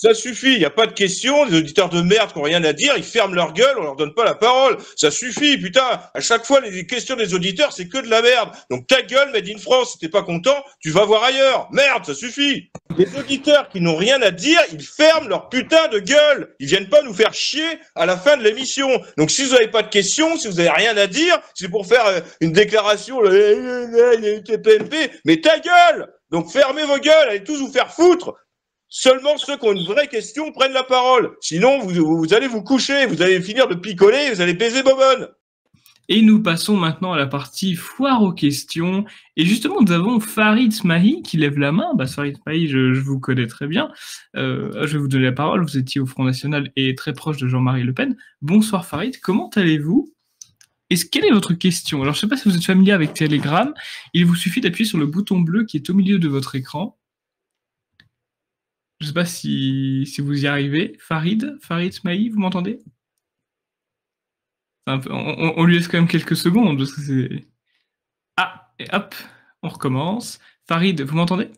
Ça suffit, il n'y a pas de questions, les auditeurs de merde qui n'ont rien à dire, ils ferment leur gueule, on leur donne pas la parole. Ça suffit, putain. À chaque fois, les questions des auditeurs, c'est que de la merde. Donc ta gueule, Made in France, si t'es pas content, tu vas voir ailleurs. Merde, ça suffit. Les auditeurs qui n'ont rien à dire, ils ferment leur putain de gueule. Ils viennent pas nous faire chier à la fin de l'émission. Donc si vous n'avez pas de questions, si vous n'avez rien à dire, c'est pour faire une déclaration, TPMP, mais ta gueule. Donc fermez vos gueules, allez tous vous faire foutre. Seulement ceux qui ont une vraie question prennent la parole. Sinon, vous allez vous coucher, vous allez finir de picoler, vous allez baiser Bobonne. Et nous passons maintenant à la partie foire aux questions. Et justement, nous avons Farid Smahi qui lève la main. Farid Smahi, je vous connais très bien. Je vais vous donner la parole. Vous étiez au Front National et très proche de Jean-Marie Le Pen. Bonsoir Farid, comment allez-vous ? Quelle est votre question ? Alors, je ne sais pas si vous êtes familier avec Telegram. Il vous suffit d'appuyer sur le bouton bleu qui est au milieu de votre écran. Je ne sais pas si vous y arrivez. Farid Smahi, vous m'entendez ? On lui laisse quand même quelques secondes. Parce que c'est... Ah, et hop, on recommence. Farid, vous m'entendez ?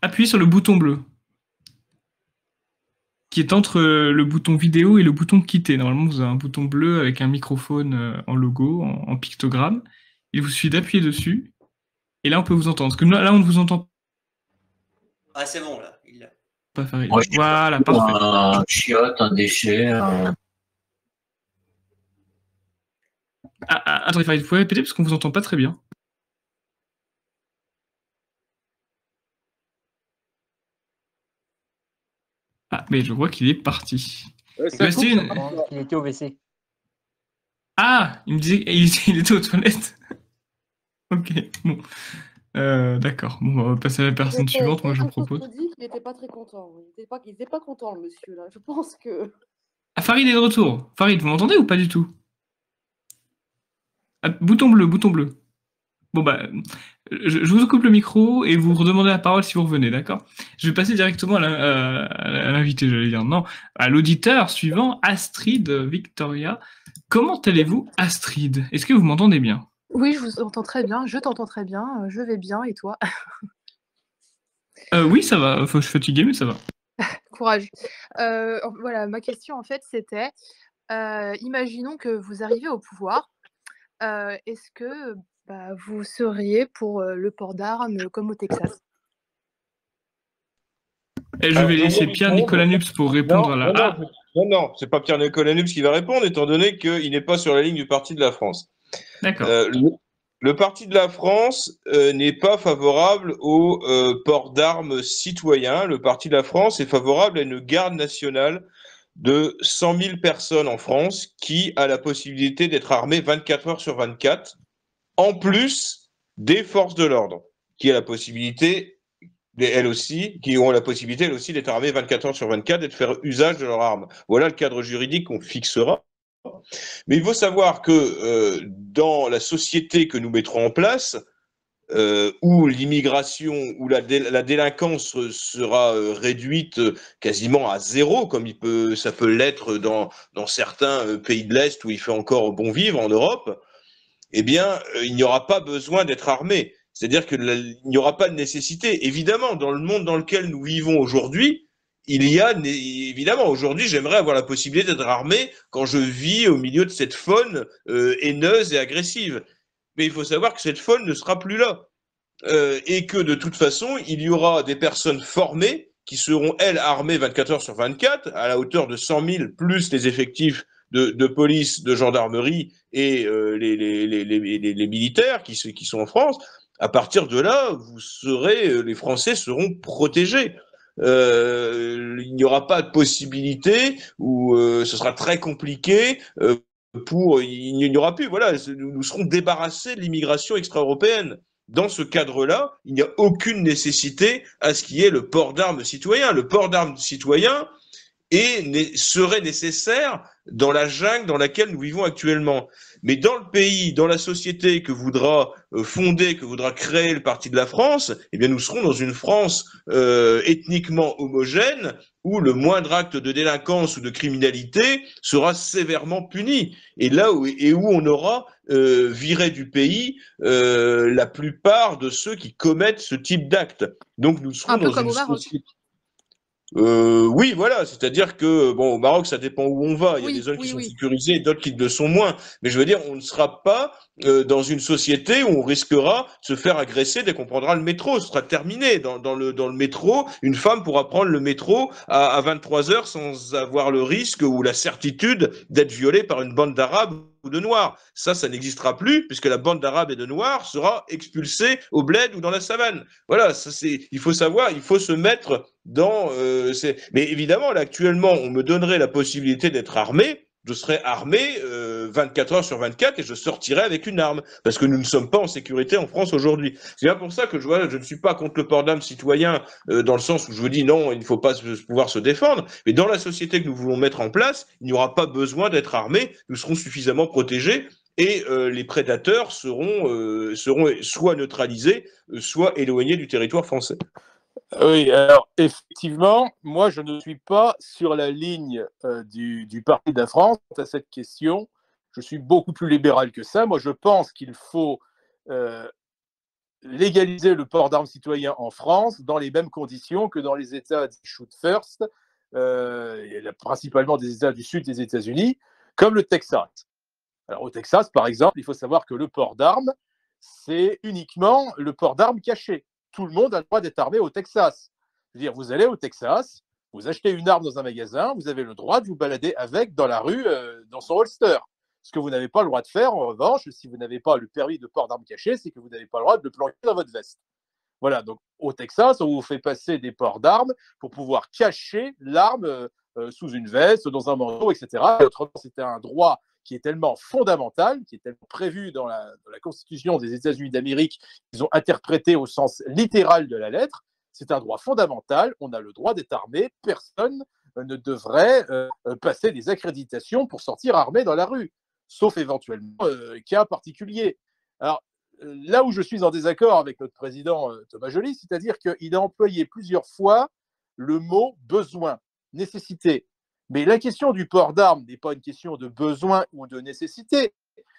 Appuyez sur le bouton bleu, qui est entre le bouton vidéo et le bouton quitter. Normalement, vous avez un bouton bleu avec un microphone en logo, en pictogramme. Il vous suffit d'appuyer dessus. Et là, on peut vous entendre. Parce que là, on ne vous entend pas. Ah, c'est bon, là. Pas Farid. Moi, Voilà, parfait. Un chiotte, un déchet. Attendez, Farid, vous pouvez répéter parce qu'on ne vous entend pas très bien. Ah, mais je vois qu'il est parti. Il était au WC. Ah, il me disait qu'il était aux toilettes. Ok, bon. D'accord. Bon, on va passer à la personne suivante. Moi, je propose. Il n'était pas très content. Il n'était pas content, le monsieur, là. Je pense que... Ah, Farid est de retour. Farid, vous m'entendez ou pas du tout ? Ah, bouton bleu, bouton bleu. Bon, je vous coupe le micro et vous redemandez la parole si vous revenez, d'accord ? Je vais passer directement à l'invité, j'allais dire. Non, à l'auditeur suivant, Astrid Victoria. Comment allez-vous, Astrid ? Est-ce que vous m'entendez bien ? Oui, je vous entends très bien. Je t'entends très bien. Je vais bien. Et toi ? Oui, ça va. Enfin, je suis fatigué, mais ça va. Courage. Voilà, ma question, en fait, c'était, imaginons que vous arrivez au pouvoir. Est-ce que vous seriez pour le port d'armes comme au Texas ? Et je vais laisser Pierre-Nicolas Nupes pour répondre à la... Non, c'est pas Pierre-Nicolas Nupes qui va répondre, étant donné qu'il n'est pas sur la ligne du Parti de la France. D'accord. Le Parti de la France n'est pas favorable au port d'armes citoyen. Le Parti de la France est favorable à une garde nationale de 100 000 personnes en France qui a la possibilité d'être armée 24 heures sur 24, en plus des forces de l'ordre, qui ont la possibilité, elles aussi, d'être armées 24 heures sur 24 et de faire usage de leurs armes. Voilà le cadre juridique qu'on fixera. Mais il faut savoir que dans la société que nous mettrons en place, où l'immigration, où la délinquance sera réduite quasiment à zéro, comme ça peut l'être dans certains pays de l'Est où il fait encore bon vivre en Europe, eh bien, il n'y aura pas besoin d'être armé. C'est-à-dire qu'il n'y aura pas de nécessité. Évidemment, dans le monde dans lequel nous vivons aujourd'hui, évidemment, aujourd'hui, j'aimerais avoir la possibilité d'être armé quand je vis au milieu de cette faune haineuse et agressive. Mais il faut savoir que cette faune ne sera plus là. Et que de toute façon, il y aura des personnes formées qui seront, elles, armées 24 heures sur 24, à la hauteur de 100 000, plus les effectifs de police, de gendarmerie et les militaires qui sont en France. À partir de là, les Français seront protégés. Il n'y aura pas de possibilité où ce sera très compliqué il n'y aura plus. Voilà, nous serons débarrassés de l'immigration extra-européenne. Dans ce cadre-là, il n'y a aucune nécessité à ce qu'il y ait le port d'armes citoyen. Le port d'armes citoyen serait nécessaire dans la jungle dans laquelle nous vivons actuellement. Mais dans le pays, dans la société que voudra fonder, que voudra créer le Parti de la France, eh bien nous serons dans une France ethniquement homogène où le moindre acte de délinquance ou de criminalité sera sévèrement puni. Et où on aura viré du pays la plupart de ceux qui commettent ce type d'actes. Donc nous serons un peu dans comme une au Maroc. société. Oui, voilà, c'est-à-dire que bon, au Maroc, ça dépend où on va. Il y a Oui, des zones qui oui, sont oui. sécurisées, d'autres qui le sont moins. Mais je veux dire, on ne sera pas dans une société où on risquera de se faire agresser dès qu'on prendra le métro. Ce sera terminé. Dans le métro, une femme pourra prendre le métro à 23 heures sans avoir le risque ou la certitude d'être violée par une bande d'Arabes ou de Noirs. Ça n'existera plus puisque la bande d'Arabes et de Noirs sera expulsée au bled ou dans la savane. Voilà, ça c'est, il faut savoir, il faut se mettre mais évidemment, là, actuellement, on me donnerait la possibilité d'être armé. Je serais armé 24 heures sur 24 et je sortirais avec une arme. Parce que nous ne sommes pas en sécurité en France aujourd'hui. C'est bien pour ça que je ne suis pas contre le port d'armes citoyen dans le sens où je vous dis non, il ne faut pas pouvoir se défendre. Mais dans la société que nous voulons mettre en place, il n'y aura pas besoin d'être armé. Nous serons suffisamment protégés et les prédateurs seront soit neutralisés, soit éloignés du territoire français. Oui, alors effectivement, moi je ne suis pas sur la ligne du Parti de la France à cette question. Je suis beaucoup plus libéral que ça. Moi je pense qu'il faut légaliser le port d'armes citoyen en France dans les mêmes conditions que dans les États shoot first, principalement des États du sud des États-Unis, comme le Texas. Alors au Texas, par exemple, il faut savoir que le port d'armes, c'est uniquement le port d'armes caché. Tout le monde a le droit d'être armé au Texas. Je veux dire, vous allez au Texas, vous achetez une arme dans un magasin, vous avez le droit de vous balader avec dans la rue, dans son holster. Ce que vous n'avez pas le droit de faire, en revanche, si vous n'avez pas le permis de port d'armes caché, c'est que vous n'avez pas le droit de le planquer dans votre veste. Voilà, donc au Texas, on vous fait passer des ports d'armes pour pouvoir cacher l'arme sous une veste, dans un manteau, etc. Et autrement, c'était un droit qui est tellement fondamental, qui est tellement prévu dans la Constitution des États-Unis d'Amérique, qu'ils ont interprété au sens littéral de la lettre. C'est un droit fondamental, on a le droit d'être armé, personne ne devrait passer des accréditations pour sortir armé dans la rue, sauf éventuellement cas particuliers. Alors, là où je suis en désaccord avec notre président Thomas Joly, c'est-à-dire qu'il a employé plusieurs fois le mot besoin, nécessité. Mais la question du port d'armes n'est pas une question de besoin ou de nécessité,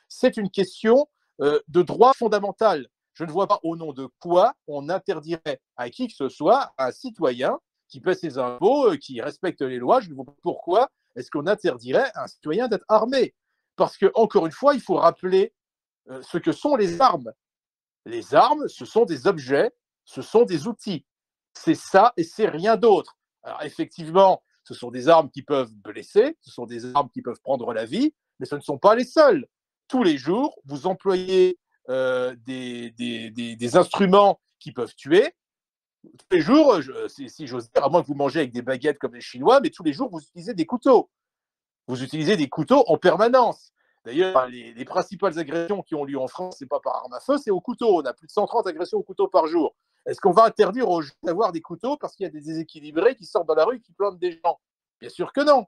c'est une question de droit fondamental. Je ne vois pas au nom de quoi on interdirait à qui que ce soit, à un citoyen qui paie ses impôts, qui respecte les lois, je ne vois pas pourquoi est-ce qu'on interdirait à un citoyen d'être armé. Parce que, encore une fois, il faut rappeler ce que sont les armes. Les armes, ce sont des objets, ce sont des outils. C'est ça et c'est rien d'autre. Alors effectivement, ce sont des armes qui peuvent blesser, ce sont des armes qui peuvent prendre la vie, mais ce ne sont pas les seules. Tous les jours, vous employez des instruments qui peuvent tuer. Tous les jours, si j'ose dire, à moins que vous mangez avec des baguettes comme les Chinois, mais tous les jours, vous utilisez des couteaux. Vous utilisez des couteaux en permanence. D'ailleurs, les principales agressions qui ont lieu en France, ce n'est pas par arme à feu, c'est au couteau. On a plus de 130 agressions au couteau par jour. Est-ce qu'on va interdire aux gens d'avoir des couteaux parce qu'il y a des déséquilibrés qui sortent dans la rue et qui plantent des gens? Bien sûr que non.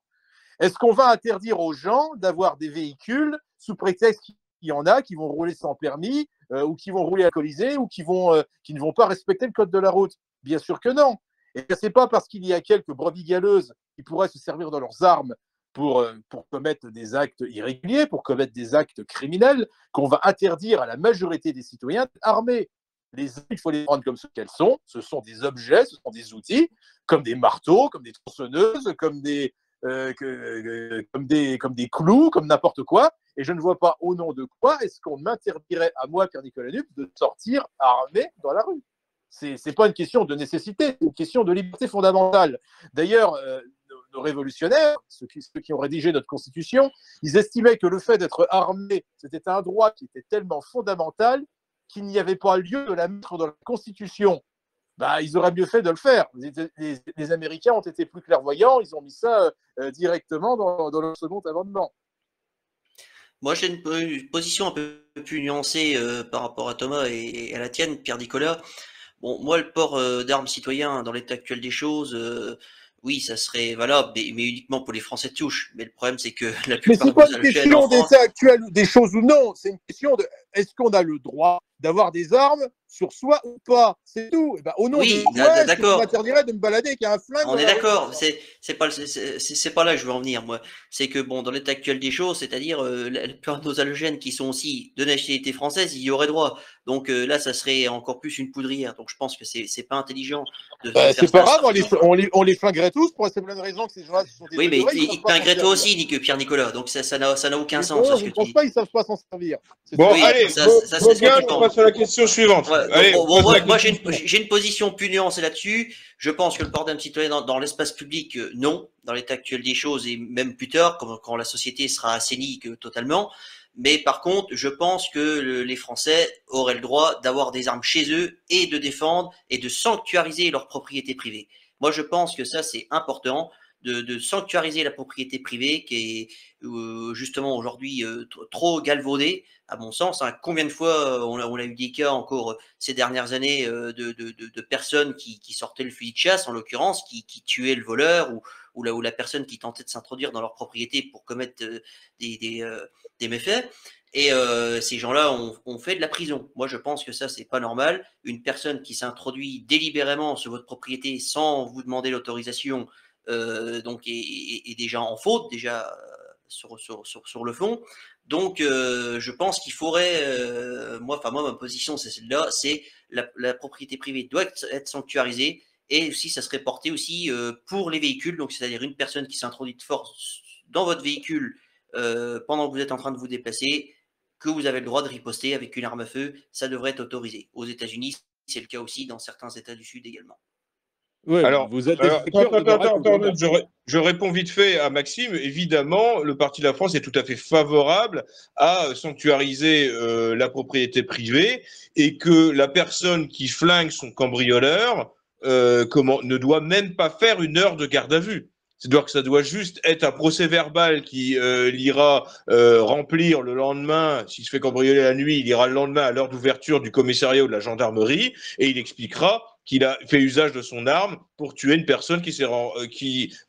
Est-ce qu'on va interdire aux gens d'avoir des véhicules sous prétexte qu'il y en a qui vont rouler sans permis ou qui vont rouler alcoolisés ou qui ne vont pas respecter le code de la route? Bien sûr que non. Et ce n'est pas parce qu'il y a quelques brebis galeuses qui pourraient se servir de leurs armes pour commettre des actes irréguliers, pour commettre des actes criminels, qu'on va interdire à la majorité des citoyens d'être armés. Les armes, il faut les prendre comme ce qu'elles sont. Ce sont des objets, ce sont des outils, comme des marteaux, comme des tronçonneuses, comme des clous, comme n'importe quoi. Et je ne vois pas au nom de quoi est-ce qu'on m'interdirait à moi, Pierre-Nicolas Nup, de sortir armé dans la rue. Ce n'est pas une question de nécessité, c'est une question de liberté fondamentale. D'ailleurs, nos révolutionnaires, ceux qui ont rédigé notre Constitution, ils estimaient que le fait d'être armé, c'était un droit qui était tellement fondamental qu'il n'y avait pas lieu de la mettre dans la Constitution. Bah, ils auraient mieux fait de le faire. Les Américains ont été plus clairvoyants, ils ont mis ça directement dans le second amendement. Moi, j'ai une position un peu plus nuancée par rapport à Thomas et à la tienne, Pierre-Nicolas. Bon, moi, le port d'armes citoyens dans l'état actuel des choses, oui, ça serait valable, mais uniquement pour les Français de souche. Mais le problème, c'est que la plupart de nos algènes en France... Mais c'est pas une question d'état actuel des choses ou non, c'est une question de est-ce qu'on a le droit d'avoir des armes sur soi ou pas? C'est tout. Et ben, au nom de quoi est-ce qu'on m'interdirait de me balader avec un flingue? On est d'accord, C'est pas là que je veux en venir, moi. C'est que, bon, dans l'état actuel des choses, c'est-à-dire la plupart de nos halogènes qui sont aussi de nationalité française, il y aurait droit. Donc là, ça serait encore plus une poudrière. Donc je pense que c'est pas intelligent de faire C'est pas ça. grave, on les flinguerait tous pour la simple raison que ces gens-là sont des Oui, mais degrés, ils t'ingrètent toi aussi, Pierre-Nicolas. Donc ça n'a aucun sens. Non, Ce je que ne tu pense dis. pas, ils savent pas s'en servir. Bon, Oui, allez, ça, c'est ce que tu on penses. passe à la question suivante. Ouais, Allez, bon, on passe à la moi, question j'ai une position plus nuancée là-dessus. Je pense que le port d'armes citoyen dans l'espace public, non, dans l'état actuel des choses et même plus tard, quand la société sera assainie totalement. Mais par contre, je pense que les Français auraient le droit d'avoir des armes chez eux et de défendre et de sanctuariser leur propriété privée. Moi, je pense que ça, c'est important de sanctuariser la propriété privée qui est justement aujourd'hui trop galvaudée à mon sens. Hein. Combien de fois on a eu des cas encore ces dernières années de personnes qui sortaient le fusil de chasse, en l'occurrence, qui tuaient le voleur ou la personne qui tentait de s'introduire dans leur propriété pour commettre des méfaits. Et ces gens-là ont fait de la prison. Moi, je pense que ça, c'est pas normal. Une personne qui s'introduit délibérément sur votre propriété sans vous demander l'autorisation, donc est déjà en faute, déjà sur le fond. Donc, je pense qu'il faudrait, moi, ma position, c'est celle-là, c'est la propriété privée doit être sanctuarisée et aussi, ça serait porté aussi pour les véhicules, donc c'est-à-dire une personne qui s'introduit de force dans votre véhicule pendant que vous êtes en train de vous déplacer, que vous avez le droit de riposter avec une arme à feu, ça devrait être autorisé. Aux États-Unis, c'est le cas aussi dans certains États du Sud également. Ouais, Alors, vous êtes je réponds vite fait à Maxime. Évidemment, le Parti de la France est tout à fait favorable à sanctuariser la propriété privée et que la personne qui flingue son cambrioleur ne doit même pas faire une heure de garde à vue. C'est-à-dire que ça doit juste être un procès-verbal qui l'ira remplir le lendemain. S'il se fait cambrioler la nuit, il ira le lendemain à l'heure d'ouverture du commissariat ou de la gendarmerie et il expliquera qu'il a fait usage de son arme pour tuer une personne qui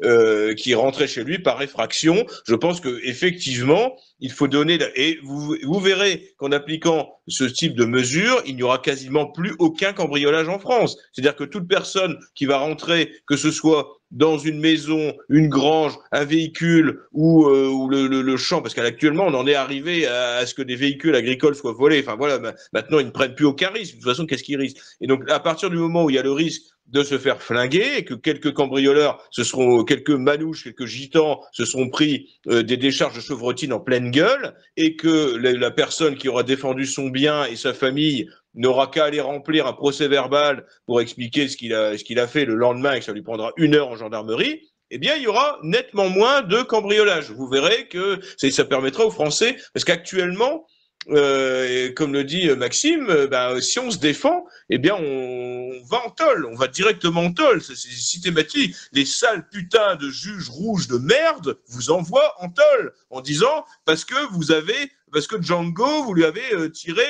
est rentrée chez lui par effraction. Je pense que effectivement, il faut donner et vous verrez qu'en appliquant ce type de mesures, il n'y aura quasiment plus aucun cambriolage en France. C'est-à-dire que toute personne qui va rentrer, que ce soit dans une maison, une grange, un véhicule ou le champ, parce qu'actuellement on en est arrivé à ce que des véhicules agricoles soient volés. Enfin voilà, maintenant ils ne prennent plus aucun risque. De toute façon, qu'est-ce qu'ils risquent? Et donc à partir du moment où il y a le risque de se faire flinguer et que quelques cambrioleurs, quelques manouches, quelques gitans se seront pris des décharges de chevrotine en pleine gueule et que la personne qui aura défendu son bien et sa famille n'aura qu'à aller remplir un procès-verbal pour expliquer ce qu'il a fait le lendemain et que ça lui prendra 1 heure en gendarmerie, eh bien, il y aura nettement moins de cambriolage. Vous verrez que ça permettra aux Français, parce qu'actuellement, comme le dit Maxime, si on se défend, eh bien, on va en tôle, on va directement en tôle, c'est systématique. Les sales putains de juges rouges de merde vous envoient en tôle en disant parce que Django, vous lui avez tiré,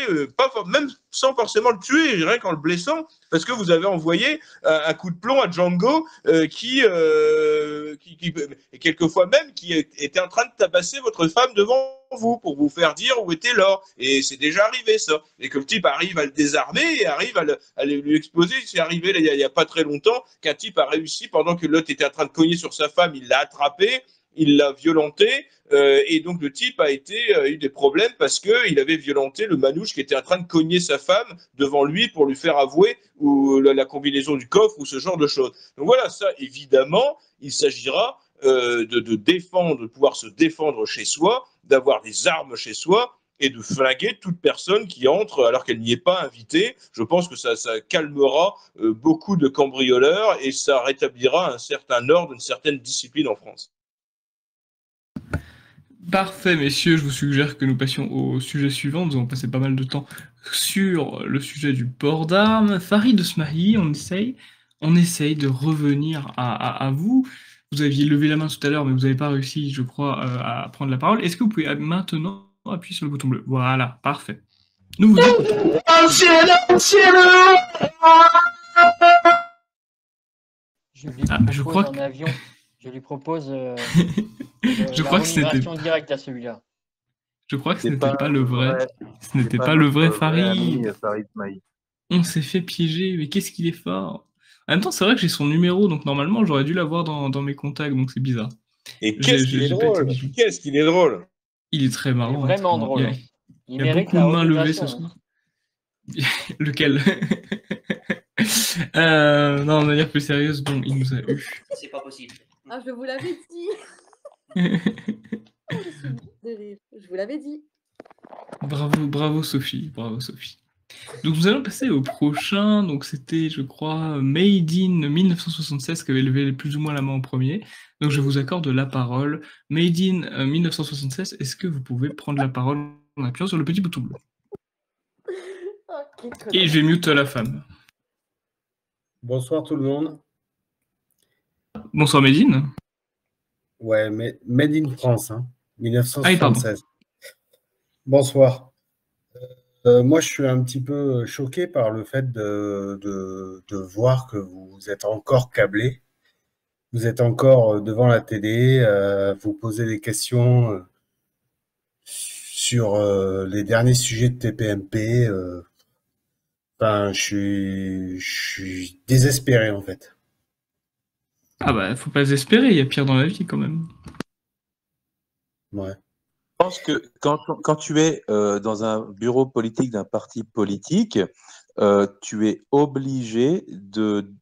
même sans forcément le tuer, rien qu'en le blessant, parce que vous avez envoyé un coup de plomb à Django et quelquefois même qui était en train de tabasser votre femme devant vous pour vous faire dire où était l'or. Et c'est déjà arrivé ça. Et que le type arrive à le désarmer et arrive à lui exploser. C'est arrivé il y a pas très longtemps qu'un type a réussi, pendant que l'autre était en train de cogner sur sa femme, il l'a attrapé, il l'a violenté. Et donc le type a eu des problèmes parce qu'il avait violenté le manouche qui était en train de cogner sa femme devant lui pour lui faire avouer la combinaison du coffre ou ce genre de choses. Donc voilà, ça évidemment, il s'agira de pouvoir se défendre chez soi, d'avoir des armes chez soi et de flinguer toute personne qui entre alors qu'elle n'y est pas invitée. Je pense que ça calmera beaucoup de cambrioleurs et ça rétablira un certain ordre, une certaine discipline en France. Parfait, messieurs, je vous suggère que nous passions au sujet suivant. Nous avons passé pas mal de temps sur le sujet du port d'armes. Farid Smahi, on essaye de revenir à vous. Vous aviez levé la main tout à l'heure, mais vous n'avez pas réussi, je crois, à prendre la parole. Est-ce que vous pouvez maintenant appuyer sur le bouton bleu? Voilà, parfait. Nous vous écoutons. Je crois en avion. Je lui propose je crois que c'était directe à celui-là. Je crois que ce n'était pas le vrai. Ce n'était pas le vrai Farid. On s'est fait piéger, mais qu'est-ce qu'il est fort. En même temps, c'est vrai que j'ai son numéro, donc normalement, j'aurais dû l'avoir dans mes contacts, donc c'est bizarre. Et qu'est-ce qu'il est drôle! Qu'est-ce qu'il est drôle! Il est très marrant. Il est vraiment drôle. Il y a beaucoup de mains levées ce soir. Lequel? Non, de manière plus sérieuse, bon, il nous a eu. C'est pas possible. Ah, je vous l'avais dit. Je vous l'avais dit. Bravo Sophie, bravo Sophie. Donc nous allons passer au prochain. Donc c'était, je crois, Made in 1976 qui avait levé plus ou moins la main en premier. Donc je vous accorde la parole. Made in 1976, est-ce que vous pouvez prendre la parole en appuyant sur le petit bouton bleu? Et je vais mute la femme. Bonsoir tout le monde. Bonsoir Made in. Ouais, mais Made in France, hein, 1976. Ah, bonsoir. Moi, je suis un petit peu choqué par le fait de voir que vous êtes encore câblé. Vous êtes encore devant la télé, vous posez des questions sur les derniers sujets de TPMP. Enfin, je suis désespéré, en fait. Ah bah, faut pas désespérer, il y a pire dans la vie, quand même. Ouais. Je pense que quand tu es dans un bureau politique d'un parti politique, tu es obligé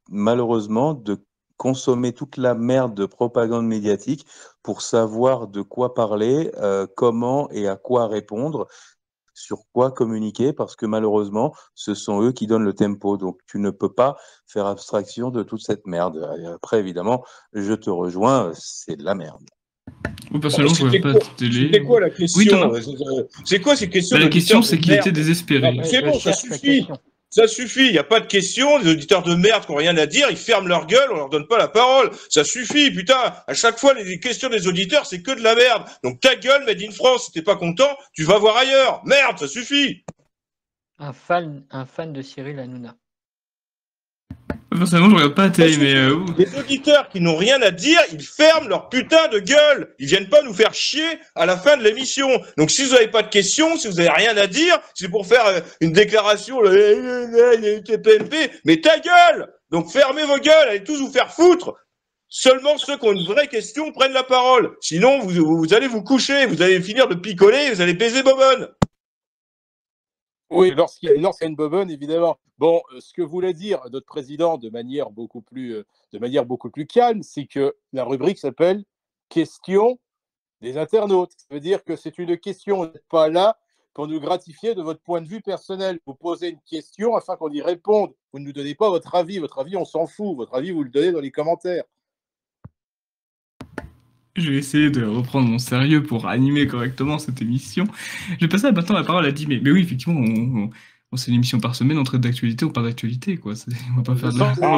malheureusement de consommer toute la merde de propagande médiatique pour savoir de quoi parler, comment et à quoi répondre, sur quoi communiquer, parce que malheureusement, ce sont eux qui donnent le tempo. Donc, tu ne peux pas faire abstraction de toute cette merde. Et après, évidemment, je te rejoins, c'est de la merde. Oui, personnellement, je ne regarde pas de télé. C'était quoi la question? C'est quoi ces questions? La question, c'est qu'il était désespéré. C'est bon, ça suffit. Ça suffit, il n'y a pas de questions, les auditeurs de merde qui n'ont rien à dire, ils ferment leur gueule, on leur donne pas la parole. Ça suffit, putain. À chaque fois, les questions des auditeurs, c'est que de la merde. Donc ta gueule, Made in France, si t'es pas content, tu vas voir ailleurs. Merde, ça suffit. Un fan de Cyril Hanouna. Forcément, je regarde pas la télé, mais... Les auditeurs qui n'ont rien à dire, ils ferment leur putain de gueule. Ils viennent pas nous faire chier à la fin de l'émission. Donc si vous n'avez pas de questions, si vous n'avez rien à dire, c'est pour faire une déclaration, TPMP, mais ta gueule. Donc fermez vos gueules, allez tous vous faire foutre. Seulement ceux qui ont une vraie question prennent la parole. Sinon, vous allez vous coucher, vous allez finir de picoler, vous allez baiser Bobonne. Oui, lorsqu'il y a une bobonne, évidemment. Bon, ce que voulait dire notre président de manière beaucoup plus calme, c'est que la rubrique s'appelle « Questions des internautes ». Ça veut dire que c'est une question, vous n'êtes pas là pour nous gratifier de votre point de vue personnel. Vous posez une question afin qu'on y réponde. Vous ne nous donnez pas votre avis. Votre avis, on s'en fout. Votre avis, vous le donnez dans les commentaires. Je vais essayer de reprendre mon sérieux pour animer correctement cette émission. Je vais passer maintenant la parole à Dimé. Mais oui, effectivement, c'est une émission par semaine, on traite d'actualité ou pas d'actualité, quoi. On va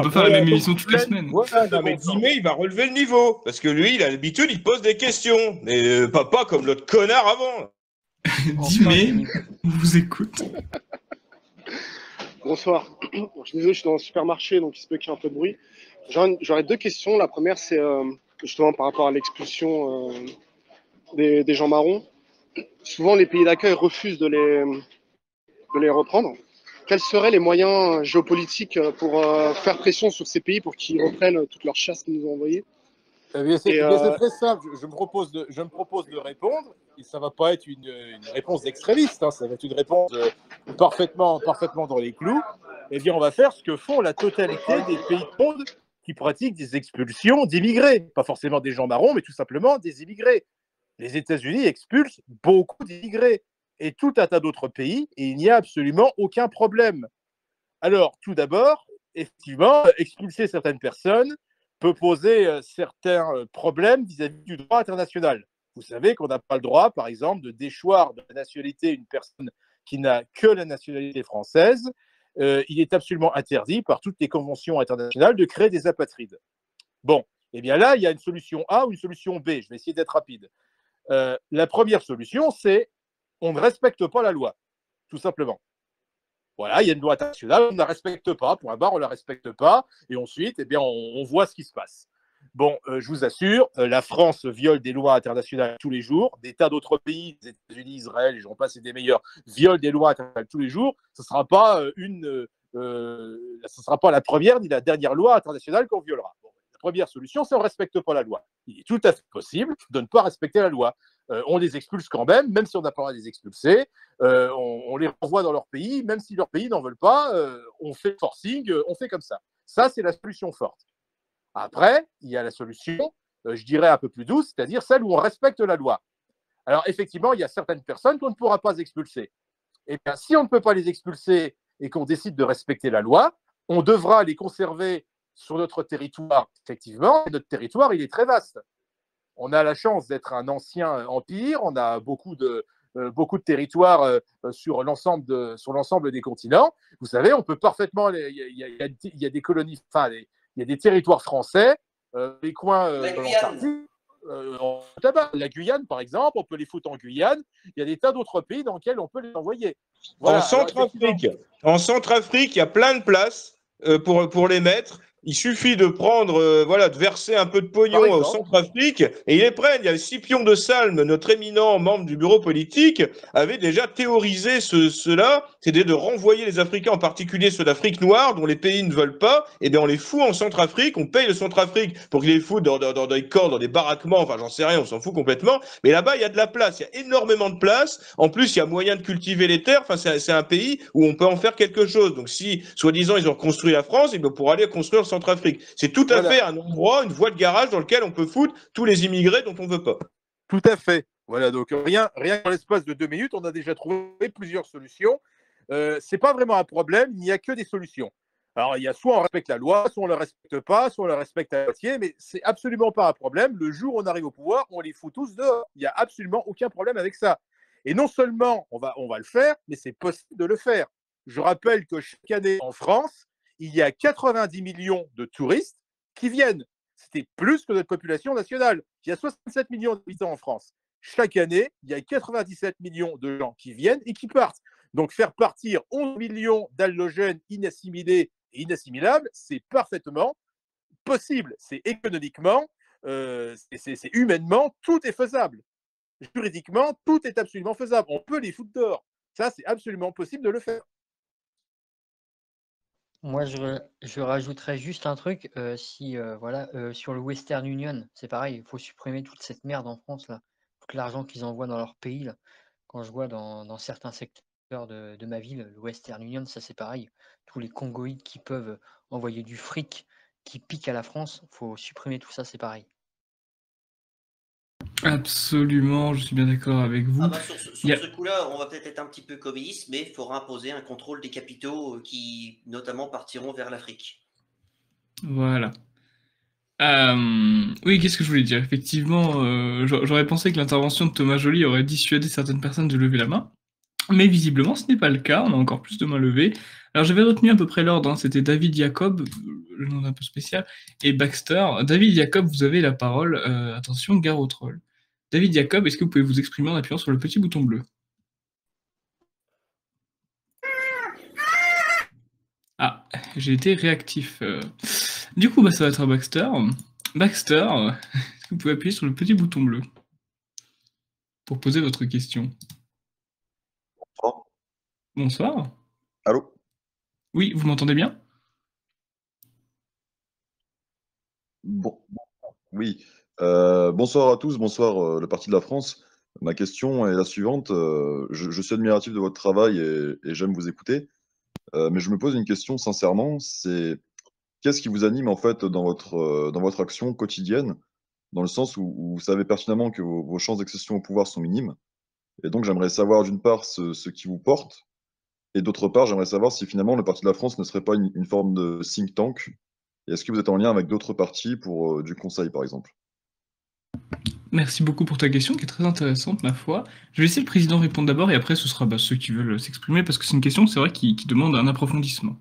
pas faire la même émission toutes les semaines. Voilà, non, mais Dimé, il va relever le niveau. Parce que lui, il a l'habitude, il pose des questions. Mais pas comme l'autre connard avant. Dimé, on vous écoute. Bonsoir. Je suis désolé, je suis dans un supermarché, donc il se peut qu'il y ait un peu de bruit. J'aurais deux questions. La première, c'est justement par rapport à l'expulsion des gens marrons. Souvent, les pays d'accueil refusent de les reprendre. Quels seraient les moyens géopolitiques pour faire pression sur ces pays pour qu'ils reprennent toute leur chasse qu'ils nous ont envoyée? C'est très simple. Je me propose de répondre. Et ça ne va pas être une réponse d'extrémiste. Hein. Ça va être une réponse parfaitement dans les clous. Eh bien, on va faire ce que font la totalité des pays du monde qui pratiquent des expulsions d'immigrés. Pas forcément des gens marrons, mais tout simplement des immigrés. Les États-Unis expulsent beaucoup d'immigrés et tout un tas d'autres pays, et il n'y a absolument aucun problème. Alors, tout d'abord, effectivement, expulser certaines personnes peut poser certains problèmes vis-à-vis du droit international. Vous savez qu'on n'a pas le droit, par exemple, de déchoir de la nationalité une personne qui n'a que la nationalité française. Il est absolument interdit par toutes les conventions internationales de créer des apatrides. Bon, eh bien là, il y a une solution A ou une solution B. Je vais essayer d'être rapide. La première solution, c'est on ne respecte pas la loi, tout simplement. Voilà, il y a une loi internationale, on ne la respecte pas, point barre, on ne la respecte pas, et ensuite, eh bien, on voit ce qui se passe. Bon, je vous assure, la France viole des lois internationales tous les jours, des tas d'autres pays, les États-Unis, Israël, et j'en passe, et des meilleurs, violent des lois internationales tous les jours. Ce ne sera pas une ce ne sera pas la première ni la dernière loi internationale qu'on violera. Bon, la première solution, c'est on ne respecte pas la loi. Il est tout à fait possible de ne pas respecter la loi. On les expulse quand même si on n'a pas le droit de les expulser. On les renvoie dans leur pays, même si leur pays n'en veulent pas. On fait le forcing, on fait comme ça. Ça, c'est la solution forte. Après, il y a la solution, je dirais un peu plus douce, c'est-à-dire celle où on respecte la loi. Alors, effectivement, il y a certaines personnes qu'on ne pourra pas expulser. Et bien, si on ne peut pas les expulser et qu'on décide de respecter la loi, on devra les conserver sur notre territoire, effectivement. Et notre territoire, il est très vaste. On a la chance d'être un ancien empire, on a beaucoup de territoires sur l'ensemble des continents. Vous savez, on peut parfaitement, il y a des colonies, enfin, il y a des territoires français, les coins la Guyane, par exemple, on peut les foutre en Guyane. Il y a des tas d'autres pays dans lesquels on peut les envoyer. Voilà. En Centrafrique, il y a plein de places pour les mettre. Il suffit de prendre, de verser un peu de pognon au Centrafrique et ils les prennent. Il y a Scipion de Salm, notre éminent membre du bureau politique, avait déjà théorisé cela, c'est-à-dire de renvoyer les Africains, en particulier ceux d'Afrique noire, dont les pays ne veulent pas, et bien on les fout en Centrafrique, on paye le Centrafrique pour qu'ils les foutent dans des corps, dans des baraquements, enfin j'en sais rien, on s'en fout complètement, mais là-bas il y a de la place, il y a énormément de place, en plus il y a moyen de cultiver les terres, enfin c'est un pays où on peut en faire quelque chose. Donc si, soi-disant, ils ont construit la France, et bien pour aller construire le Centrafrique. C'est tout à fait un endroit, une voie de garage dans lequel on peut foutre tous les immigrés dont on ne veut pas. Tout à fait. Voilà, donc rien dans l'espace de 2 minutes, on a déjà trouvé plusieurs solutions. C'est pas vraiment un problème, il n'y a que des solutions. Alors, il y a soit on respecte la loi, soit on ne la respecte pas, soit on la respecte à moitié, mais c'est absolument pas un problème. Le jour où on arrive au pouvoir, on les fout tous dehors. Il n'y a absolument aucun problème avec ça. Et non seulement on va le faire, mais c'est possible de le faire. Je rappelle que chaque année en France, il y a 90 millions de touristes qui viennent. C'était plus que notre population nationale. Il y a 67 millions d'habitants en France. Chaque année, il y a 97 millions de gens qui viennent et qui partent. Donc, faire partir 11 millions d'allogènes inassimilés et inassimilables, c'est parfaitement possible. C'est économiquement, c'est humainement, tout est faisable. Juridiquement, tout est absolument faisable. On peut les foutre dehors. Ça, c'est absolument possible de le faire. Moi, je rajouterais juste un truc. Sur le Western Union, c'est pareil. Il faut supprimer toute cette merde en France, là. Tout l'argent qu'ils envoient dans leur pays, là. Quand je vois dans certains secteurs de ma ville, le Western Union, ça c'est pareil. Tous les Congoïdes qui peuvent envoyer du fric, qui piquent à la France, il faut supprimer tout ça, c'est pareil. Absolument, je suis bien d'accord avec vous. Sur ce coup-là, on va peut-être être un petit peu communiste, mais il faudra imposer un contrôle des capitaux qui, notamment, partiront vers l'Afrique. Voilà. Oui, qu'est-ce que je voulais dire? Effectivement, j'aurais pensé que l'intervention de Thomas Joly aurait dissuadé certaines personnes de lever la main, mais visiblement ce n'est pas le cas, on a encore plus de mains levées. Alors j'avais retenu à peu près l'ordre, hein. C'était David Jacob, le nom un peu spécial, et Baxter. David Jacob, vous avez la parole, attention, gare au troll. David Jacob, est-ce que vous pouvez vous exprimer en appuyant sur le petit bouton bleu? Ah, j'ai été réactif. Du coup, ça va être à Baxter. Baxter, est-ce que vous pouvez appuyer sur le petit bouton bleu pour poser votre question? Bonsoir. Bonsoir. Allô? Oui, vous m'entendez bien? Bon, oui. Bonsoir à tous, bonsoir le Parti de la France. Ma question est la suivante. Je suis admiratif de votre travail et j'aime vous écouter. Mais je me pose une question sincèrement, c'est qu'est-ce qui vous anime en fait dans votre action quotidienne, dans le sens où vous savez pertinemment que vos chances d'accession au pouvoir sont minimes. Et donc j'aimerais savoir d'une part ce qui vous porte, et d'autre part j'aimerais savoir si finalement le Parti de la France ne serait pas une forme de think tank. Et est-ce que vous êtes en lien avec d'autres partis pour du conseil par exemple? Merci beaucoup pour ta question qui est très intéressante, ma foi. Je vais laisser le président répondre d'abord et après ce sera ceux qui veulent s'exprimer parce que c'est une question, c'est vrai, qui demande un approfondissement.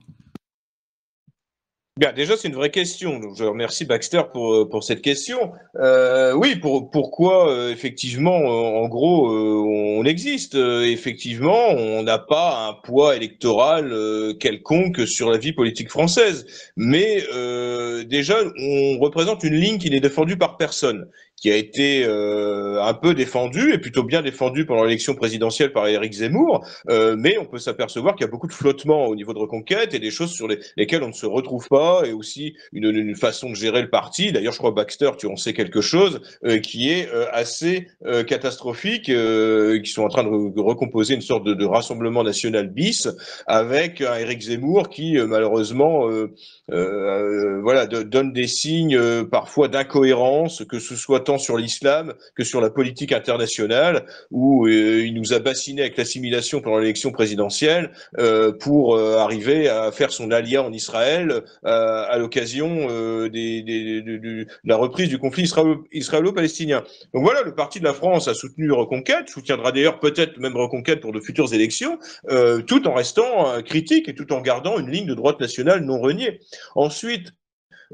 Bien, déjà, c'est une vraie question. Donc, je remercie Baxter pour cette question. Oui, pourquoi, effectivement, en gros, on existe. Effectivement, on n'a pas un poids électoral quelconque sur la vie politique française. Mais déjà, on représente une ligne qui n'est défendue par personne. qui a été un peu défendu et plutôt bien défendu pendant l'élection présidentielle par Éric Zemmour, mais on peut s'apercevoir qu'il y a beaucoup de flottements au niveau de Reconquête et des choses sur lesquelles on ne se retrouve pas, et aussi une façon de gérer le parti. D'ailleurs, je crois, Baxter, tu en sais quelque chose, qui est assez catastrophique, qui sont en train de recomposer une sorte de Rassemblement national bis, avec un Éric Zemmour qui malheureusement voilà, donne des signes parfois d'incohérence, que ce soit tant sur l'islam que sur la politique internationale, où il nous a bassiné avec l'assimilation pendant l'élection présidentielle pour arriver à faire son alia en Israël à l'occasion de la reprise du conflit israélo-palestinien. Donc voilà, le Parti de la France a soutenu Reconquête, soutiendra d'ailleurs peut-être même Reconquête pour de futures élections, tout en restant critique et tout en gardant une ligne de droite nationale non reniée. Ensuite,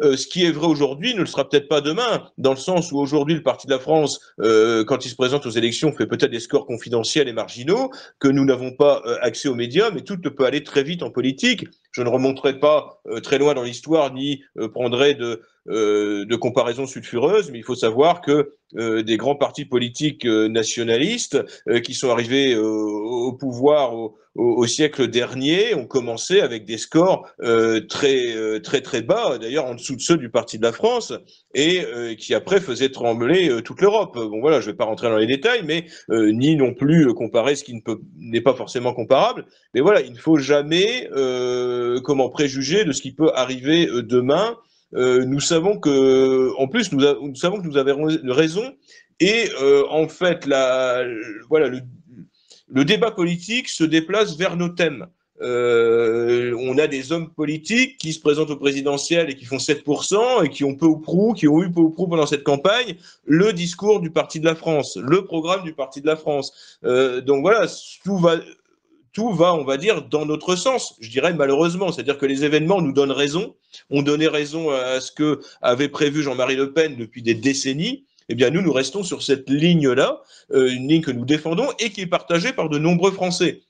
ce qui est vrai aujourd'hui ne le sera peut-être pas demain, dans le sens où aujourd'hui le Parti de la France, quand il se présente aux élections, fait peut-être des scores confidentiels et marginaux, que nous n'avons pas accès aux médias, mais tout peut aller très vite en politique. Je ne remonterai pas très loin dans l'histoire, ni prendrai de comparaisons sulfureuses, mais il faut savoir que des grands partis politiques nationalistes qui sont arrivés au pouvoir au siècle dernier ont commencé avec des scores très bas, d'ailleurs en dessous de ceux du Parti de la France, et qui après faisaient trembler toute l'Europe. Bon voilà, je ne vais pas rentrer dans les détails, mais ni non plus comparer ce qui n'est pas forcément comparable. Mais voilà, il ne faut jamais préjuger de ce qui peut arriver demain. Nous savons que, en plus, nous savons que nous avons raison, et en fait, voilà, le débat politique se déplace vers nos thèmes. On a des hommes politiques qui se présentent au présidentiel et qui font 7% et qui ont eu peu ou prou pendant cette campagne le discours du Parti de la France, le programme du Parti de la France. Donc voilà, tout va, on va dire, dans notre sens, je dirais malheureusement. C'est-à-dire que les événements nous donnent raison, ont donné raison à ce que avait prévu Jean-Marie Le Pen depuis des décennies. Eh bien, nous restons sur cette ligne-là, une ligne que nous défendons et qui est partagée par de nombreux Français.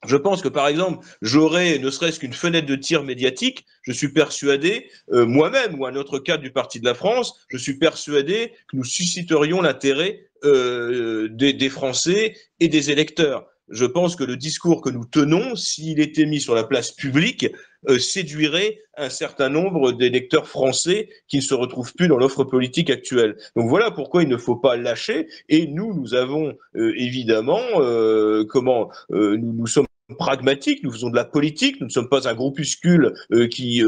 Je pense que, par exemple, j'aurais ne serait-ce qu'une fenêtre de tir médiatique. Je suis persuadé, moi-même ou un autre cadre du Parti de la France, je suis persuadé que nous susciterions l'intérêt des Français et des électeurs. Je pense que le discours que nous tenons, s'il était mis sur la place publique, séduirait un certain nombre d'électeurs français qui ne se retrouvent plus dans l'offre politique actuelle. Donc voilà pourquoi il ne faut pas lâcher. Et nous avons évidemment, nous sommes pragmatiques, nous faisons de la politique, nous ne sommes pas un groupuscule qui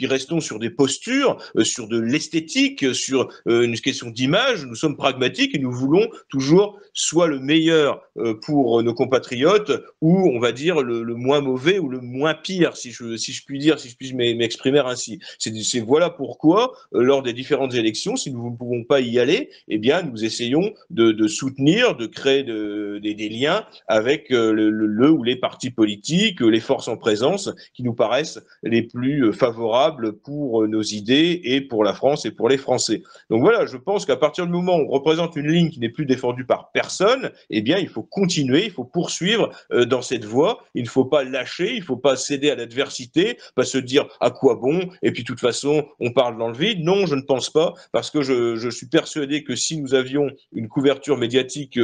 restons sur des postures, sur de l'esthétique, sur une question d'image. Nous sommes pragmatiques et nous voulons toujours soit le meilleur pour nos compatriotes, ou on va dire le moins mauvais ou le moins pire, si je puis m'exprimer ainsi. C'est voilà pourquoi lors des différentes élections, si nous ne pouvons pas y aller, eh bien nous essayons de soutenir, de créer des liens avec le ou les partis politiques, les forces en présence qui nous paraissent les plus favorables pour nos idées et pour la France et pour les Français. Donc voilà, je pense qu'à partir du moment où on représente une ligne qui n'est plus défendue par personne, eh bien il faut continuer, il faut poursuivre dans cette voie, il ne faut pas lâcher, il ne faut pas céder à l'adversité, pas se dire à quoi bon, et puis de toute façon on parle dans le vide. Non, je ne pense pas, parce que je suis persuadé que si nous avions une couverture médiatique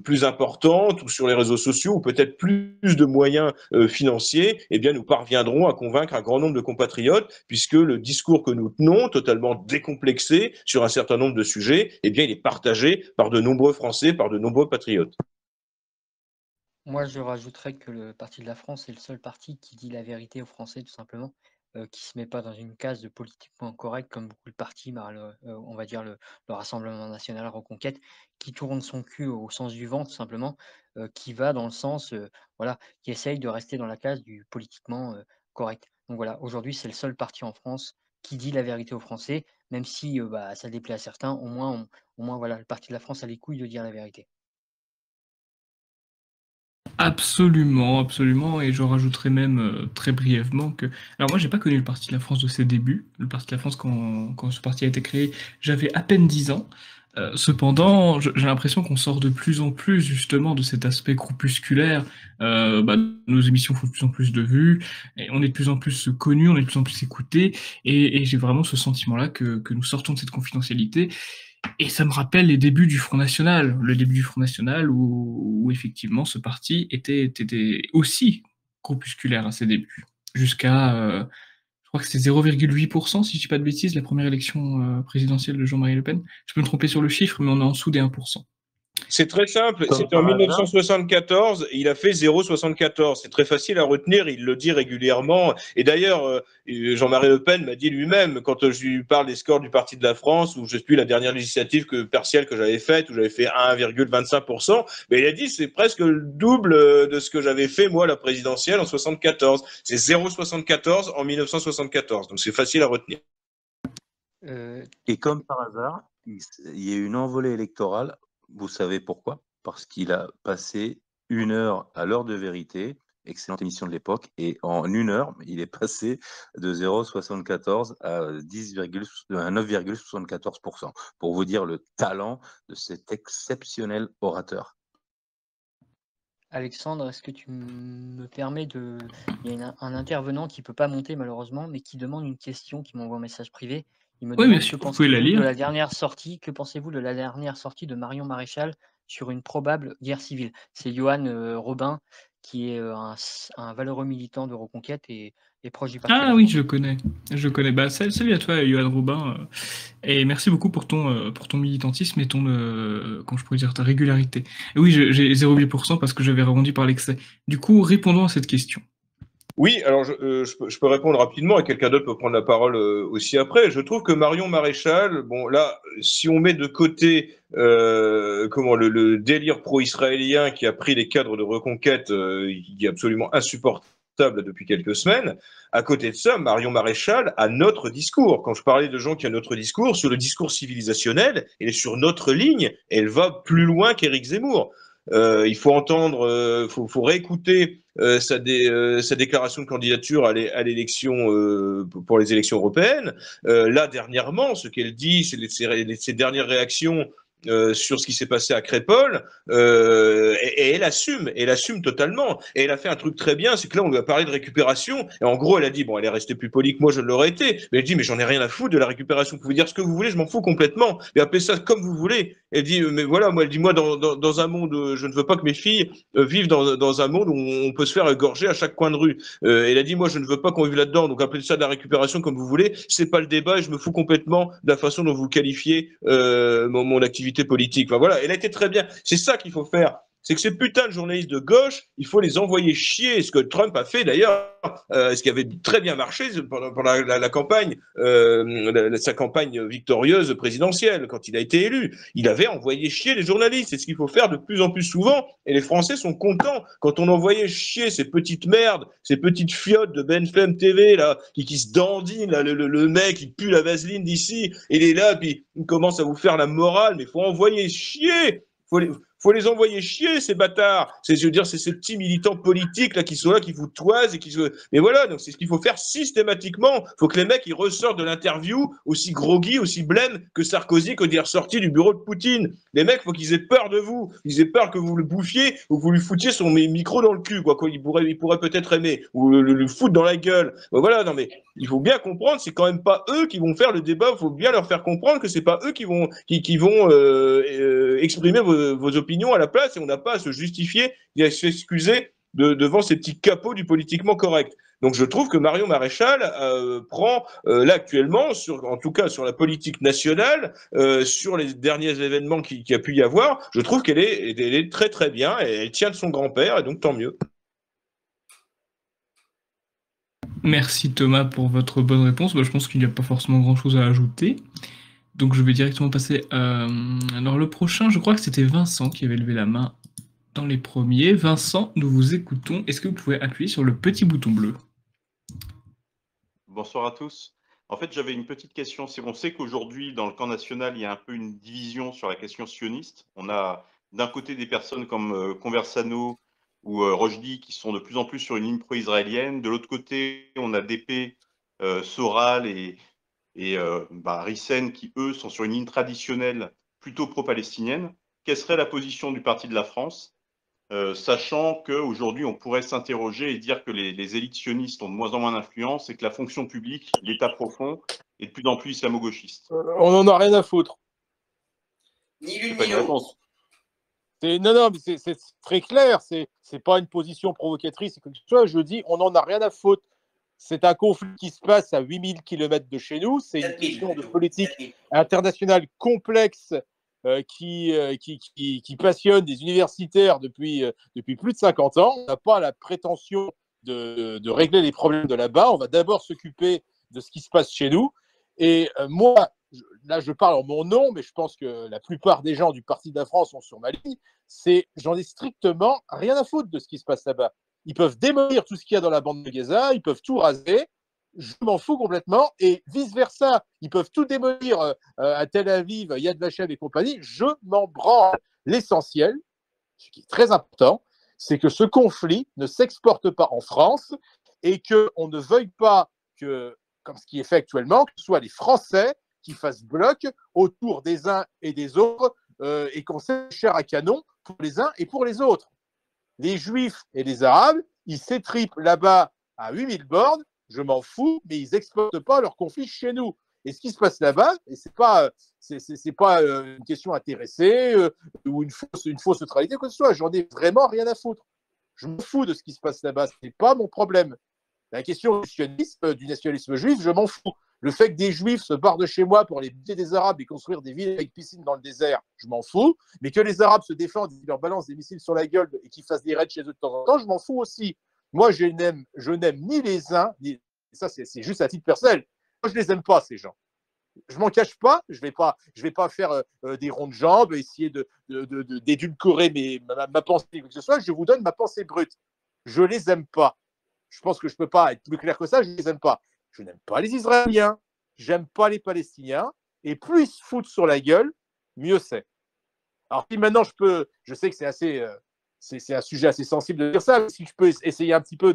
plus importante, ou sur les réseaux sociaux, ou peut-être plus de moyens financiers, eh bien nous parviendrons à convaincre un grand nombre de compatriotes, puisque le discours que nous tenons, totalement décomplexé sur un certain nombre de sujets, eh bien il est partagé par de nombreux Français, par de nombreux patriotes. Moi, je rajouterais que le Parti de la France est le seul parti qui dit la vérité aux Français, tout simplement, qui se met pas dans une case de politiquement correct comme beaucoup de partis, on va dire le Rassemblement national Reconquête, qui tourne son cul au sens du vent, tout simplement, qui va dans le sens, voilà, qui essaye de rester dans la case du politiquement correct. Donc voilà, aujourd'hui, c'est le seul parti en France qui dit la vérité aux Français, même si ça déplaît à certains, au moins voilà, le Parti de la France a les couilles de dire la vérité. Absolument, absolument, et je rajouterais même très brièvement que... Alors moi, j'ai pas connu le Parti de la France de ses débuts. Le Parti de la France, quand ce parti a été créé, j'avais à peine 10 ans. Cependant, j'ai l'impression qu'on sort de plus en plus justement de cet aspect groupusculaire. Nos émissions font de plus en plus de vues, et on est de plus en plus connus, on est de plus en plus écoutés, et j'ai vraiment ce sentiment-là que nous sortons de cette confidentialité. Et ça me rappelle les débuts du Front National, le début du Front National où effectivement ce parti était aussi groupusculaire à ses débuts, jusqu'à je crois que c'est 0,8%, si je dis pas de bêtises, la première élection présidentielle de Jean-Marie Le Pen. Je peux me tromper sur le chiffre, mais on est en dessous des 1%. C'est très simple, Comme c'était en par hasard. 1974, il a fait 0,74. C'est très facile à retenir, il le dit régulièrement. Et d'ailleurs, Jean-Marie Le Pen m'a dit lui-même, quand je lui parle des scores du Parti de la France, où je suis la dernière législative partielle que j'avais faite, où j'avais fait 1,25%, mais il a dit c'est presque le double de ce que j'avais fait moi la présidentielle en 74. C'est 0,74 en 1974, donc c'est facile à retenir. Et comme par hasard, il y a eu une envolée électorale. Vous savez pourquoi? Parce qu'il a passé 1 heure à l'heure de vérité, excellente émission de l'époque, et en 1 heure, il est passé de 0,74 à 9,74%, pour vous dire le talent de cet exceptionnel orateur. Alexandre, est-ce que tu me permets de... Il y a un intervenant qui ne peut pas monter malheureusement, mais qui demande une question, qui m'envoie un message privé. Il me Oui, demande bien sûr, vous pouvez la lire. de la dernière sortie, que pensez-vous de la dernière sortie de Marion Maréchal sur une probable guerre civile? C'est Johan Robin, qui est un valeureux militant de Reconquête et proche du parti. Ah oui, je connais. Je connais. Bah, salut à toi, Johan Robin. Et merci beaucoup pour ton militantisme et comment je pourrais dire, ta régularité. Et oui, j'ai 0,8% parce que j'avais rebondi par l'excès. Du coup, répondons à cette question. Oui, alors je peux répondre rapidement et quelqu'un d'autre peut prendre la parole aussi après. Je trouve que Marion Maréchal, bon là, si on met de côté le délire pro-israélien qui a pris les cadres de Reconquête, qui est absolument insupportable depuis quelques semaines, à côté de ça, Marion Maréchal a notre discours. Quand je parlais de gens qui ont notre discours, sur le discours civilisationnel, elle est sur notre ligne, et elle va plus loin qu'Éric Zemmour. Il faut entendre, faut réécouter sa déclaration de candidature à l'élection pour les élections européennes. Là, dernièrement, ce qu'elle dit, c'est ses dernières réactions sur ce qui s'est passé à Crépol, et elle assume totalement. Et elle a fait un truc très bien, c'est que là, on lui a parlé de récupération, et en gros, elle a dit, bon, elle est restée plus polie que moi, je l'aurais été, mais elle dit, mais j'en ai rien à foutre de la récupération, vous pouvez dire ce que vous voulez, je m'en fous complètement, mais appelez ça comme vous voulez. Elle dit, mais voilà, moi, elle dit, moi, dans un monde, je ne veux pas que mes filles vivent dans un monde où on peut se faire égorger à chaque coin de rue. Elle a dit, moi, je ne veux pas qu'on vive là-dedans, donc appelez ça de la récupération comme vous voulez, c'est pas le débat, et je me fous complètement de la façon dont vous qualifiez mon activité politique. Enfin, voilà, elle a été très bien. C'est ça qu'il faut faire. C'est que ces putains de journalistes de gauche, il faut les envoyer chier. Ce que Trump a fait d'ailleurs, ce qui avait très bien marché pendant la campagne, sa campagne victorieuse présidentielle, quand il a été élu. Il avait envoyé chier les journalistes. C'est ce qu'il faut faire de plus en plus souvent. Et les Français sont contents quand on envoyait chier ces petites merdes, ces petites fiottes de BFM TV là, qui se dandinent. Là, le mec, il pue la vaseline d'ici, il est là, puis il commence à vous faire la morale. Mais il faut envoyer chier. Faut les envoyer chier, ces bâtards. Je veux dire, c'est ces petits militants politiques là qui sont là, qui vous toisent et qui se. Mais voilà, donc c'est ce qu'il faut faire systématiquement. Faut que les mecs ils ressortent de l'interview aussi groggy, aussi blême que Sarkozy quand il est ressorti du bureau de Poutine. Les mecs, faut qu'ils aient peur de vous. Ils aient peur que vous le bouffiez ou que vous lui foutiez son micro dans le cul, quoi. Il pourrait peut-être aimer ou le foutre dans la gueule. Ben voilà, non mais il faut bien comprendre, c'est quand même pas eux qui vont faire le débat. Faut bien leur faire comprendre que c'est pas eux qui vont exprimer vos opinions à la place, et on n'a pas à se justifier et à s'excuser devant ces petits capots du politiquement correct. Donc je trouve que Marion Maréchal prend là actuellement, en tout cas sur la politique nationale, sur les derniers événements qu'il a pu y avoir, je trouve qu'elle est très très bien, et elle tient de son grand-père, et donc tant mieux. Merci Thomas pour votre bonne réponse. Je pense qu'il n'y a pas forcément grand-chose à ajouter. Donc je vais directement passer alors le prochain, je crois que c'était Vincent qui avait levé la main dans les premiers. Vincent, nous vous écoutons. Est-ce que vous pouvez appuyer sur le petit bouton bleu? Bonsoir à tous. En fait, j'avais une petite question. On sait qu'aujourd'hui, dans le camp national, il y a un peu une division sur la question sioniste. On a d'un côté des personnes comme Conversano ou Rochdi qui sont de plus en plus sur une ligne pro-israélienne. De l'autre côté, on a DP, Soral et Rissen qui, eux, sont sur une ligne traditionnelle plutôt pro-palestinienne, quelle serait la position du Parti de la France, sachant qu'aujourd'hui, on pourrait s'interroger et dire que les élites sionistes ont de moins en moins d'influence et que la fonction publique, l'État profond, est de plus en plus islamo-gauchiste? On n'en a rien à foutre. Ni l'une C'est pas ni une l'autre. réponse. Non, mais c'est très clair. C'est pas une position provocatrice. Quelque chose. Je dis, on n'en a rien à foutre. C'est un conflit qui se passe à 8000 km de chez nous. C'est une question de politique internationale complexe qui passionne des universitaires depuis plus de 50 ans. On n'a pas la prétention de régler les problèmes de là-bas. On va d'abord s'occuper de ce qui se passe chez nous. Et moi, là, je parle en mon nom, mais je pense que la plupart des gens du Parti de la France sont sur ma ligne. J'en ai strictement rien à foutre de ce qui se passe là-bas. Ils peuvent démolir tout ce qu'il y a dans la bande de Gaza, ils peuvent tout raser. Je m'en fous complètement. Et vice-versa, ils peuvent tout démolir à Tel Aviv, Yad Vashem et compagnie. Je m'en branle. L'essentiel, ce qui est très important, c'est que ce conflit ne s'exporte pas en France et qu'on ne veuille pas que, comme ce qui est fait actuellement, que ce soit les Français qui fassent bloc autour des uns et des autres et qu'on sait chair à canon pour les uns et pour les autres. Les Juifs et les Arabes, ils s'étripent là-bas à 8000 bornes, je m'en fous, mais ils n'exportent pas leur conflit chez nous. Et ce qui se passe là-bas, et c'est pas une question intéressée ou une fausse neutralité, quoi que ce soit, j'en ai vraiment rien à foutre. Je me fous de ce qui se passe là-bas, ce n'est pas mon problème. La question du sionisme, du nationalisme juif, je m'en fous. Le fait que des juifs se barrent de chez moi pour aller buter des arabes et construire des villes avec piscine dans le désert, je m'en fous. Mais que les arabes se défendent, ils leur balancent des missiles sur la gueule et qu'ils fassent des raids chez eux de temps en temps, je m'en fous aussi. Moi, je n'aime ni les uns, ni... Ça, c'est juste à titre personnel. Moi, je les aime pas, ces gens. Je m'en cache pas, je vais pas faire des ronds de jambes, essayer d'édulcorer ma pensée, quoi que ce soit. Je vous donne ma pensée brute. Je les aime pas. Je pense que je peux pas être plus clair que ça, je les aime pas. Je n'aime pas les Israéliens, j'aime pas les Palestiniens, et plus ils se foutent sur la gueule, mieux c'est. Alors si maintenant je sais que c'est un sujet assez sensible de dire ça, mais si je peux essayer un petit peu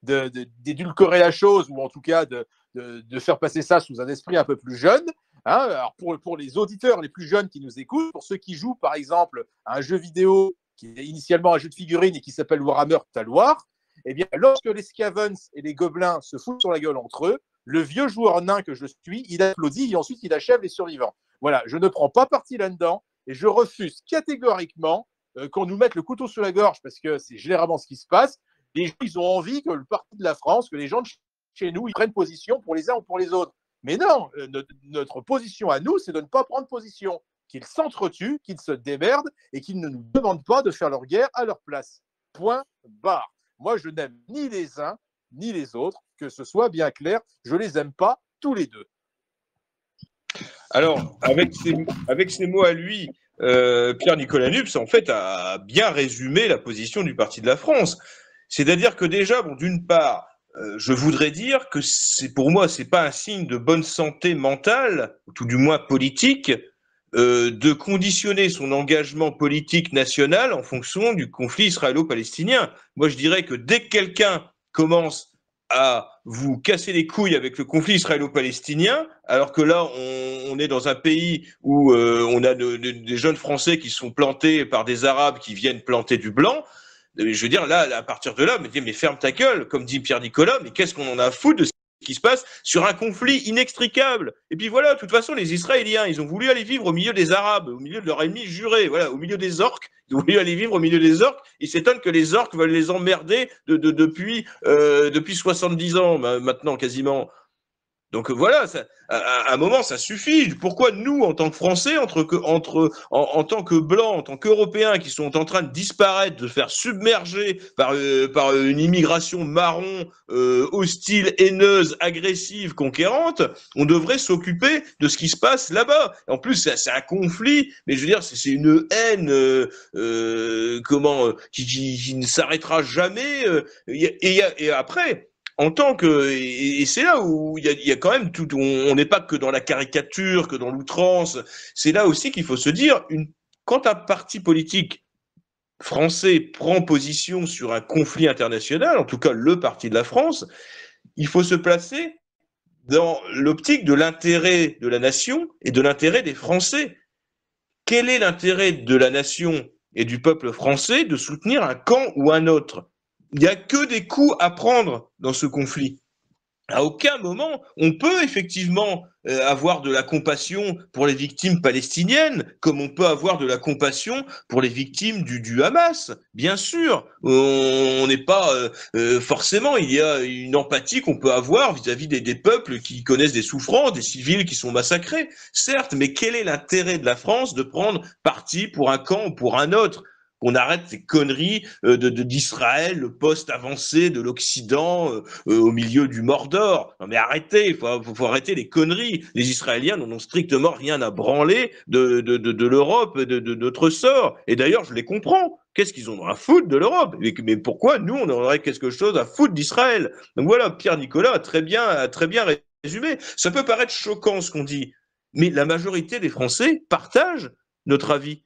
d'édulcorer la chose, ou en tout cas de faire passer ça sous un esprit un peu plus jeune. Hein, alors pour les auditeurs les plus jeunes qui nous écoutent, pour ceux qui jouent par exemple à un jeu vidéo qui est initialement un jeu de figurines et qui s'appelle Warhammer Talwar, eh bien, lorsque les Scavens et les Gobelins se foutent sur la gueule entre eux, le vieux joueur nain que je suis, il applaudit et ensuite il achève les survivants. Voilà, je ne prends pas parti là-dedans et je refuse catégoriquement qu'on nous mette le couteau sur la gorge parce que c'est généralement ce qui se passe. Les gens, ils ont envie que le Parti de la France, que les gens de chez nous, ils prennent position pour les uns ou pour les autres. Mais non, notre position à nous, c'est de ne pas prendre position. Qu'ils s'entretuent, qu'ils se démerdent et qu'ils ne nous demandent pas de faire leur guerre à leur place. Point barre. Moi, je n'aime ni les uns ni les autres, que ce soit bien clair. Je ne les aime pas tous les deux. Alors, avec ces mots à lui, Pierre-Nicolas Nupes, en fait, a bien résumé la position du Parti de la France. C'est-à-dire que déjà, bon, d'une part, je voudrais dire que pour moi, c'est pas un signe de bonne santé mentale, ou tout du moins politique, de conditionner son engagement politique national en fonction du conflit israélo-palestinien. Moi, je dirais que dès que quelqu'un commence à vous casser les couilles avec le conflit israélo-palestinien, alors que là, on est dans un pays où on a des jeunes Français qui sont plantés par des Arabes qui viennent planter du blanc, je veux dire, là, à partir de là, mais ferme ta gueule, comme dit Pierre-Nicolas, mais qu'est-ce qu'on en a à foutre de ce qui se passe sur un conflit inextricable? Et puis voilà, de toute façon, les Israéliens, ils ont voulu aller vivre au milieu des Arabes, au milieu de leur ennemi juré, voilà, au milieu des orques. Ils ont voulu aller vivre au milieu des orques. Ils s'étonnent que les orques veulent les emmerder depuis 70 ans, maintenant, quasiment. Donc voilà, à un moment, ça suffit. Pourquoi nous, en tant que Français, en tant que Blancs, en tant qu'Européens, qui sont en train de disparaître, de se faire submerger par une immigration marron, hostile, haineuse, agressive, conquérante, on devrait s'occuper de ce qui se passe là-bas. En plus, c'est un conflit, mais je veux dire, c'est une haine qui ne s'arrêtera jamais. Et après... En tant que, et c'est là où il y a quand même tout, on n'est pas que dans la caricature, que dans l'outrance. C'est là aussi qu'il faut se dire, quand un parti politique français prend position sur un conflit international, en tout cas le Parti de la France, il faut se placer dans l'optique de l'intérêt de la nation et de l'intérêt des Français. quel est l'intérêt de la nation et du peuple français de soutenir un camp ou un autre? Il n'y a que des coups à prendre dans ce conflit. À aucun moment, on peut effectivement avoir de la compassion pour les victimes palestiniennes, comme on peut avoir de la compassion pour les victimes du Hamas. Bien sûr, on n'est pas forcément, il y a une empathie qu'on peut avoir vis-à-vis des peuples qui connaissent des souffrances, des civils qui sont massacrés, certes, mais quel est l'intérêt de la France de prendre parti pour un camp ou pour un autre? Qu'on arrête ces conneries d'Israël, le poste avancé de l'Occident au milieu du Mordor. Non mais arrêtez, il faut arrêter les conneries. Les Israéliens n'en ont strictement rien à branler de l'Europe, de notre sort. Et d'ailleurs, je les comprends. Qu'est-ce qu'ils ont à foutre de l'Europe? Mais pourquoi nous, on aurait quelque chose à foutre d'Israël? Donc voilà, Pierre Nicolas a très bien résumé. Ça peut paraître choquant ce qu'on dit, mais la majorité des Français partagent notre avis.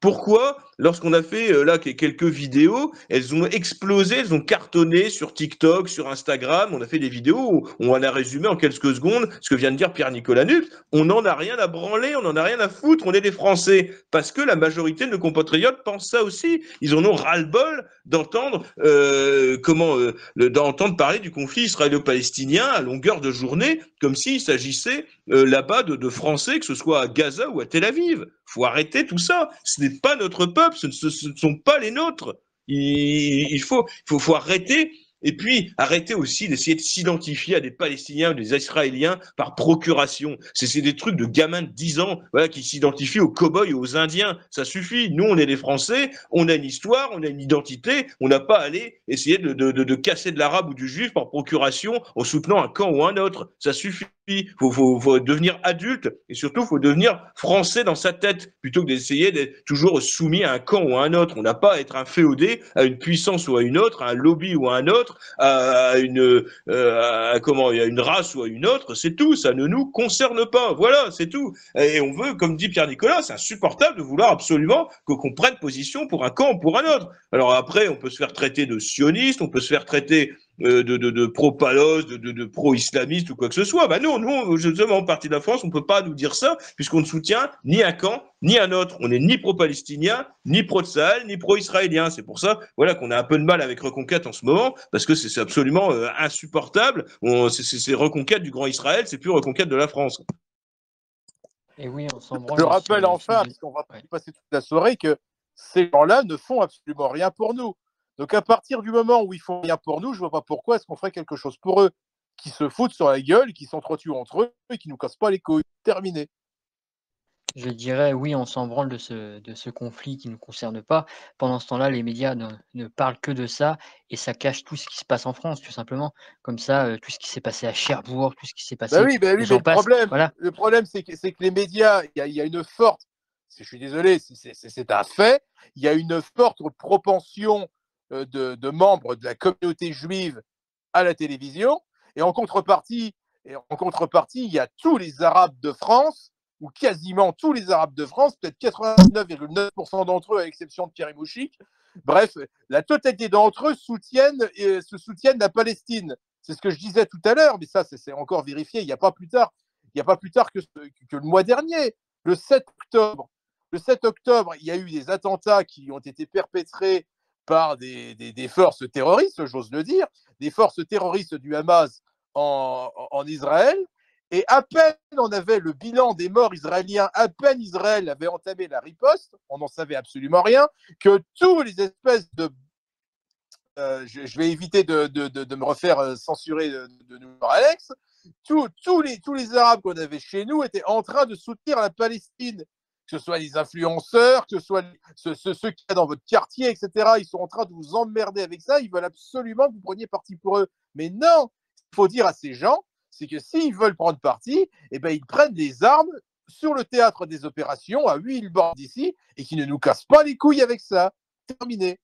Pourquoi, lorsqu'on a fait là quelques vidéos, elles ont explosé, elles ont cartonné sur TikTok, sur Instagram, on a fait des vidéos où on a résumé en quelques secondes ce que vient de dire Pierre-Nicolas Nups, on n'en a rien à branler, on n'en a rien à foutre, on est des Français, parce que la majorité de nos compatriotes pensent ça aussi, ils en ont ras-le-bol d'entendre d'entendre parler du conflit israélo-palestinien à longueur de journée, comme s'il s'agissait là-bas de Français, que ce soit à Gaza ou à Tel Aviv. Faut arrêter tout ça. Ce n'est pas notre peuple, ce ne sont pas les nôtres. Il faut arrêter. Et puis, arrêter aussi d'essayer de s'identifier à des Palestiniens ou des Israéliens par procuration. C'est des trucs de gamins de 10 ans voilà, qui s'identifient aux cow-boys et aux Indiens. Ça suffit. Nous, on est des Français, on a une histoire, on a une identité. On n'a pas à aller essayer de casser de l'arabe ou du juif par procuration en soutenant un camp ou un autre. Ça suffit. Faut devenir adulte et surtout, faut devenir français dans sa tête plutôt que d'essayer d'être toujours soumis à un camp ou à un autre. On n'a pas à être un féodé à une puissance ou à une autre, à un lobby ou à un autre, à une race ou à une autre. C'est tout. Ça ne nous concerne pas. Voilà, c'est tout. Et on veut, comme dit Pierre Nicolas, c'est insupportable de vouloir absolument qu'on prenne position pour un camp ou pour un autre. Alors après, on peut se faire traiter de sioniste, on peut se faire traiter de pro-palos, de pro-islamiste ou quoi que ce soit. Bah nous, justement, parti de la France, on peut pas nous dire ça, puisqu'on ne soutient ni un camp, ni un autre. On n'est ni pro-palestinien, ni pro-Sahel, ni pro-israélien. C'est pour ça, voilà, qu'on a un peu de mal avec Reconquête en ce moment, parce que c'est absolument insupportable. C'est Reconquête du Grand Israël, c'est plus Reconquête de la France. Et oui, on s'en branle Je aussi rappelle enfin, parce qu'on va passer toute la soirée, que ces gens-là ne font absolument rien pour nous. Donc à partir du moment où ils font rien pour nous, je vois pas pourquoi est-ce qu'on ferait quelque chose pour eux, qui se foutent sur la gueule, qui s'entretuent entre eux et qui nous cassent pas les couilles. Terminé. Je dirais oui, on s'en branle de ce conflit qui ne nous concerne pas. Pendant ce temps-là, les médias ne parlent que de ça et ça cache tout ce qui se passe en France, tout simplement. Comme ça, tout ce qui s'est passé à Cherbourg, tout ce qui s'est passé, oui, mais j'en passe. Voilà. le problème, c'est que les médias, il y a une forte, je suis désolé, c'est un fait, il y a une forte propension de membres de la communauté juive à la télévision, et en contrepartie, il y a tous les Arabes de France, ou quasiment tous les Arabes de France, peut-être 99,9% d'entre eux, à l'exception de Pierre Mouchik. Bref, la totalité d'entre eux se soutiennent la Palestine. C'est ce que je disais tout à l'heure, mais ça, c'est encore vérifié. Il n'y a pas plus tard que le mois dernier, le 7 octobre. Le 7 octobre, il y a eu des attentats qui ont été perpétrés par des forces terroristes, j'ose le dire, des forces terroristes du Hamas en Israël. Et à peine on avait le bilan des morts israéliens, à peine Israël avait entamé la riposte, on n'en savait absolument rien, que tous les espèces de... je vais éviter de me refaire censurer de nouveau Alex, tous les Arabes qu'on avait chez nous étaient en train de soutenir la Palestine, que ce soit les influenceurs, que ce soit ceux qui sont dans votre quartier, etc. Ils sont en train de vous emmerder avec ça, ils veulent absolument que vous preniez parti pour eux. Mais non, il faut dire à ces gens, c'est que s'ils veulent prendre parti, eh ben, ils prennent les armes sur le théâtre des opérations à 8 bornes d'ici et qui ne nous cassent pas les couilles avec ça. Terminé.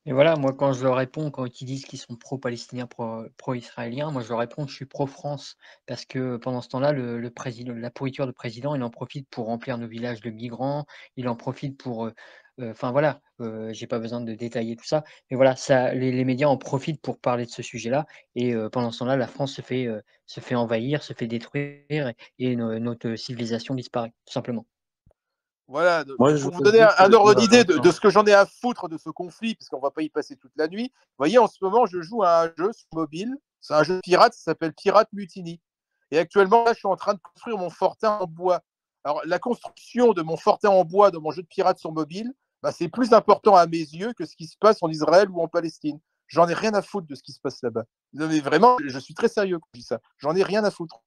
Et voilà, moi, quand je leur réponds, quand ils disent qu'ils sont pro-palestiniens, pro-israéliens, moi, je leur réponds que je suis pro-France. Parce que pendant ce temps-là, le président, la pourriture de président, il en profite pour remplir nos villages de migrants, il en profite pour. Enfin, voilà, j'ai pas besoin de détailler tout ça. Mais voilà, les médias en profitent pour parler de ce sujet-là. Et pendant ce temps-là, la France se fait envahir, se fait détruire et notre civilisation disparaît, tout simplement. Voilà, Moi, je pour vous voulais donner juste un ordre dire à d'idée de Vincent. ce que j'en ai à foutre de ce conflit, parce qu'on va pas y passer toute la nuit. Vous voyez, en ce moment, je joue à un jeu sur mobile. C'est un jeu pirate, ça s'appelle Pirate Mutiny. Et actuellement, là, je suis en train de construire mon fortin en bois. Alors, la construction de mon fortin en bois dans mon jeu de pirate sur mobile, bah, c'est plus important à mes yeux que ce qui se passe en Israël ou en Palestine. J'en ai rien à foutre de ce qui se passe là-bas. Non, mais vraiment, je suis très sérieux quand je dis ça. J'en ai rien à foutre.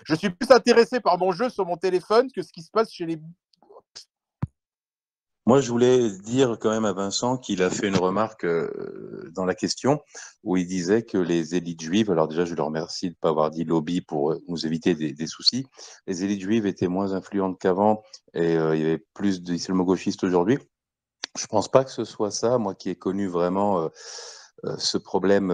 Je suis plus intéressé par mon jeu sur mon téléphone que ce qui se passe chez les. Moi, je voulais dire quand même à Vincent qu'il a fait une remarque dans la question où il disait que les élites juives, alors déjà, je le remercie de ne pas avoir dit lobby pour nous éviter des soucis, les élites juives étaient moins influentes qu'avant et il y avait plus d'islamo-gauchistes aujourd'hui. Je pense pas que ce soit ça, moi qui ai connu vraiment ce problème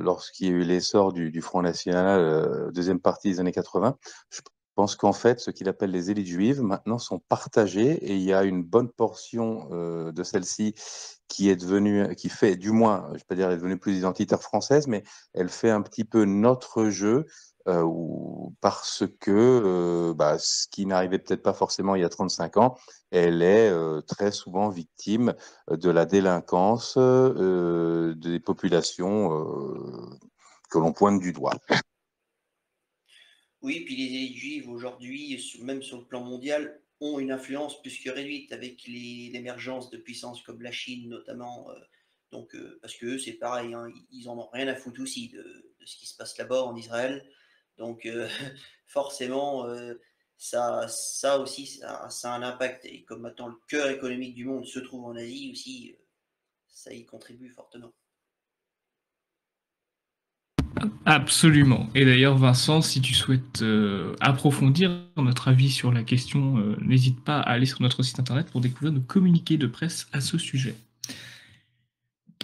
lorsqu'il y a eu l'essor du Front National, deuxième partie des années 80. Je pense qu'en fait, ce qu'il appelle les élites juives, maintenant, sont partagées et il y a une bonne portion de celle-ci qui est devenue, qui fait, du moins, je ne vais pas dire elle est devenue plus identitaire française, mais elle fait un petit peu notre jeu parce que ce qui n'arrivait peut-être pas forcément il y a 35 ans, elle est très souvent victime de la délinquance des populations que l'on pointe du doigt. Oui, puis les élites juives aujourd'hui, même sur le plan mondial, ont une influence plus que réduite avec l'émergence de puissances comme la Chine notamment. Parce que eux, c'est pareil, hein, ils en ont rien à foutre aussi de ce qui se passe là-bas en Israël. Donc forcément, ça aussi, ça a un impact. Et comme maintenant le cœur économique du monde se trouve en Asie aussi, ça y contribue fortement. Absolument. Et d'ailleurs, Vincent, si tu souhaites approfondir notre avis sur la question, n'hésite pas à aller sur notre site internet pour découvrir nos communiqués de presse à ce sujet.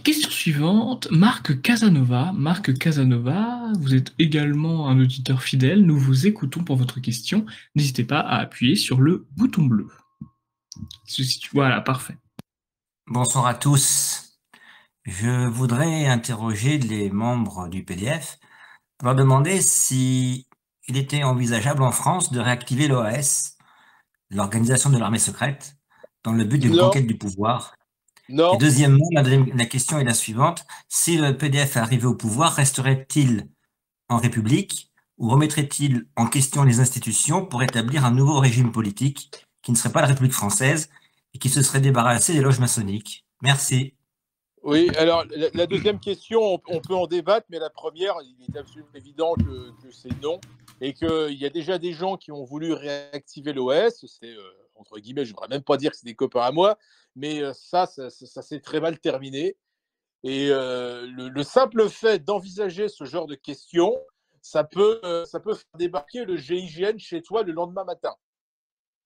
Question suivante, Marc Casanova. Marc Casanova, vous êtes également un auditeur fidèle. Nous vous écoutons pour votre question. N'hésitez pas à appuyer sur le bouton bleu. Voilà, parfait. Bonsoir à tous. Je voudrais interroger les membres du PDF pour leur demander si il était envisageable en France de réactiver l'OAS, l'organisation de l'armée secrète, dans le but d'une conquête du pouvoir. Non. Et deuxièmement, la question est la suivante. Si le PDF arrivait au pouvoir, resterait-il en République ou remettrait-il en question les institutions pour établir un nouveau régime politique qui ne serait pas la République française et qui se serait débarrassé des loges maçonniques? Merci. Oui, alors la deuxième question, on peut en débattre, mais la première, il est absolument évident que c'est non, et qu'il y a déjà des gens qui ont voulu réactiver l'OS, c'est, entre guillemets, je ne voudrais même pas dire que c'est des copains à moi, mais ça s'est très mal terminé. Et le simple fait d'envisager ce genre de questions, ça peut faire débarquer le GIGN chez toi le lendemain matin.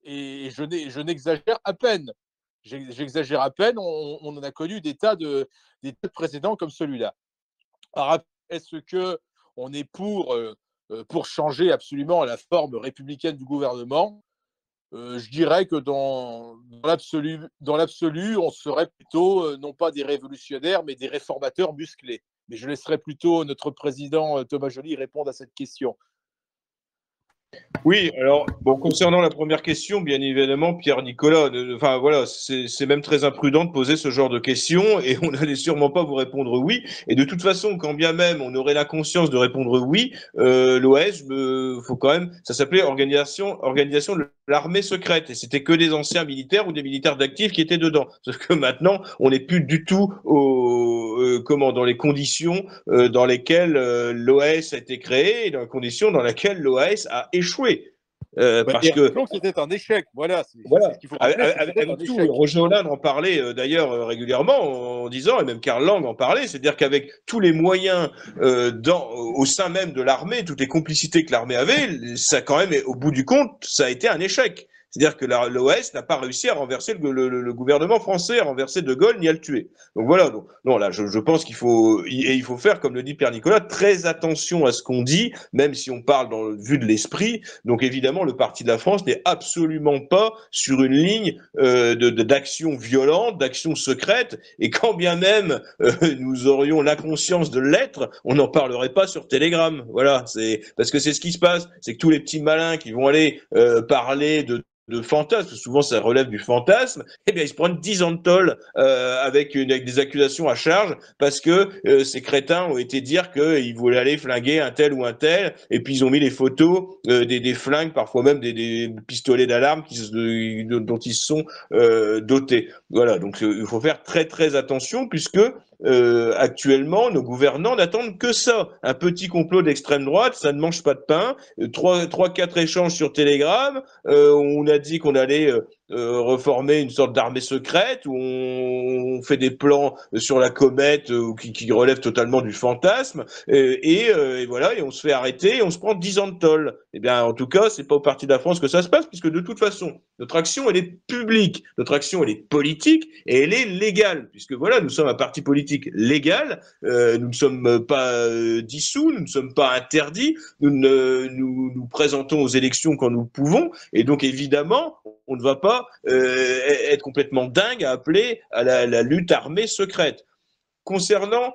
Et je n'exagère à peine. J'exagère à peine, on en a connu des tas de précédents comme celui-là. Alors, est-ce qu'on est pour changer absolument la forme républicaine du gouvernement? Je dirais que dans l'absolu, on serait plutôt non pas des révolutionnaires, mais des réformateurs musclés. Mais je laisserai plutôt notre président Thomas Joly répondre à cette question. Oui, alors, bon, concernant la première question, bien évidemment, Pierre-Nicolas, enfin voilà, c'est même très imprudent de poser ce genre de questions et on n'allait sûrement pas vous répondre oui. Et de toute façon, quand bien même on aurait la conscience de répondre oui, l'OS, faut quand même, ça s'appelait organisation de l'armée secrète et c'était que des anciens militaires ou des militaires d'actifs qui étaient dedans. Sauf que maintenant, on n'est plus du tout dans les conditions dans lesquelles l'OAS a été créé et dans les conditions dans lesquelles l'OAS a échoué. Parce que c'était un échec, voilà. Voilà. Ce qu'il faut rappeler, avec tout, Roger Hollande en parlait d'ailleurs régulièrement en disant, et même Karl Lang en parlait, c'est-à-dire qu'avec tous les moyens au sein même de l'armée, toutes les complicités que l'armée avait, ça quand même, au bout du compte, ça a été un échec. C'est-à-dire que l'OAS n'a pas réussi à renverser le gouvernement français, à renverser De Gaulle, ni à le tuer. Donc voilà. Donc, non, là, je pense qu'il faut faire, comme le dit Pierre Nicolas, très attention à ce qu'on dit, même si on parle dans le vu de l'esprit. Donc évidemment, le Parti de la France n'est absolument pas sur une ligne d'action violente, d'action secrète. Et quand bien même nous aurions la conscience de l'être, on n'en parlerait pas sur Telegram. Voilà. Parce que c'est ce qui se passe. C'est que tous les petits malins qui vont aller parler de de fantasme, souvent ça relève du fantasme, eh bien ils se prennent 10 ans de tôle avec des accusations à charge parce que ces crétins ont été dire qu'ils voulaient aller flinguer un tel ou un tel, et puis ils ont mis les photos des flingues, parfois même des pistolets d'alarme dont ils se sont dotés. Voilà, donc il faut faire très très attention puisque actuellement, nos gouvernants n'attendent que ça. Un petit complot d'extrême droite, ça ne mange pas de pain. 4 échanges sur Telegram. On a dit qu'on allait reformer une sorte d'armée secrète où on fait des plans sur la comète qui relèvent totalement du fantasme. Et voilà, et on se fait arrêter et on se prend 10 ans de tôle. Eh bien, en tout cas, c'est pas au Parti de la France que ça se passe, puisque de toute façon, notre action, elle est publique, notre action, elle est politique et elle est légale, puisque voilà, nous sommes un parti politique légal, nous ne sommes pas dissous, nous ne sommes pas interdits, nous présentons aux élections quand nous le pouvons, et donc évidemment, on ne va pas être complètement dingue à appeler à la lutte armée secrète. Concernant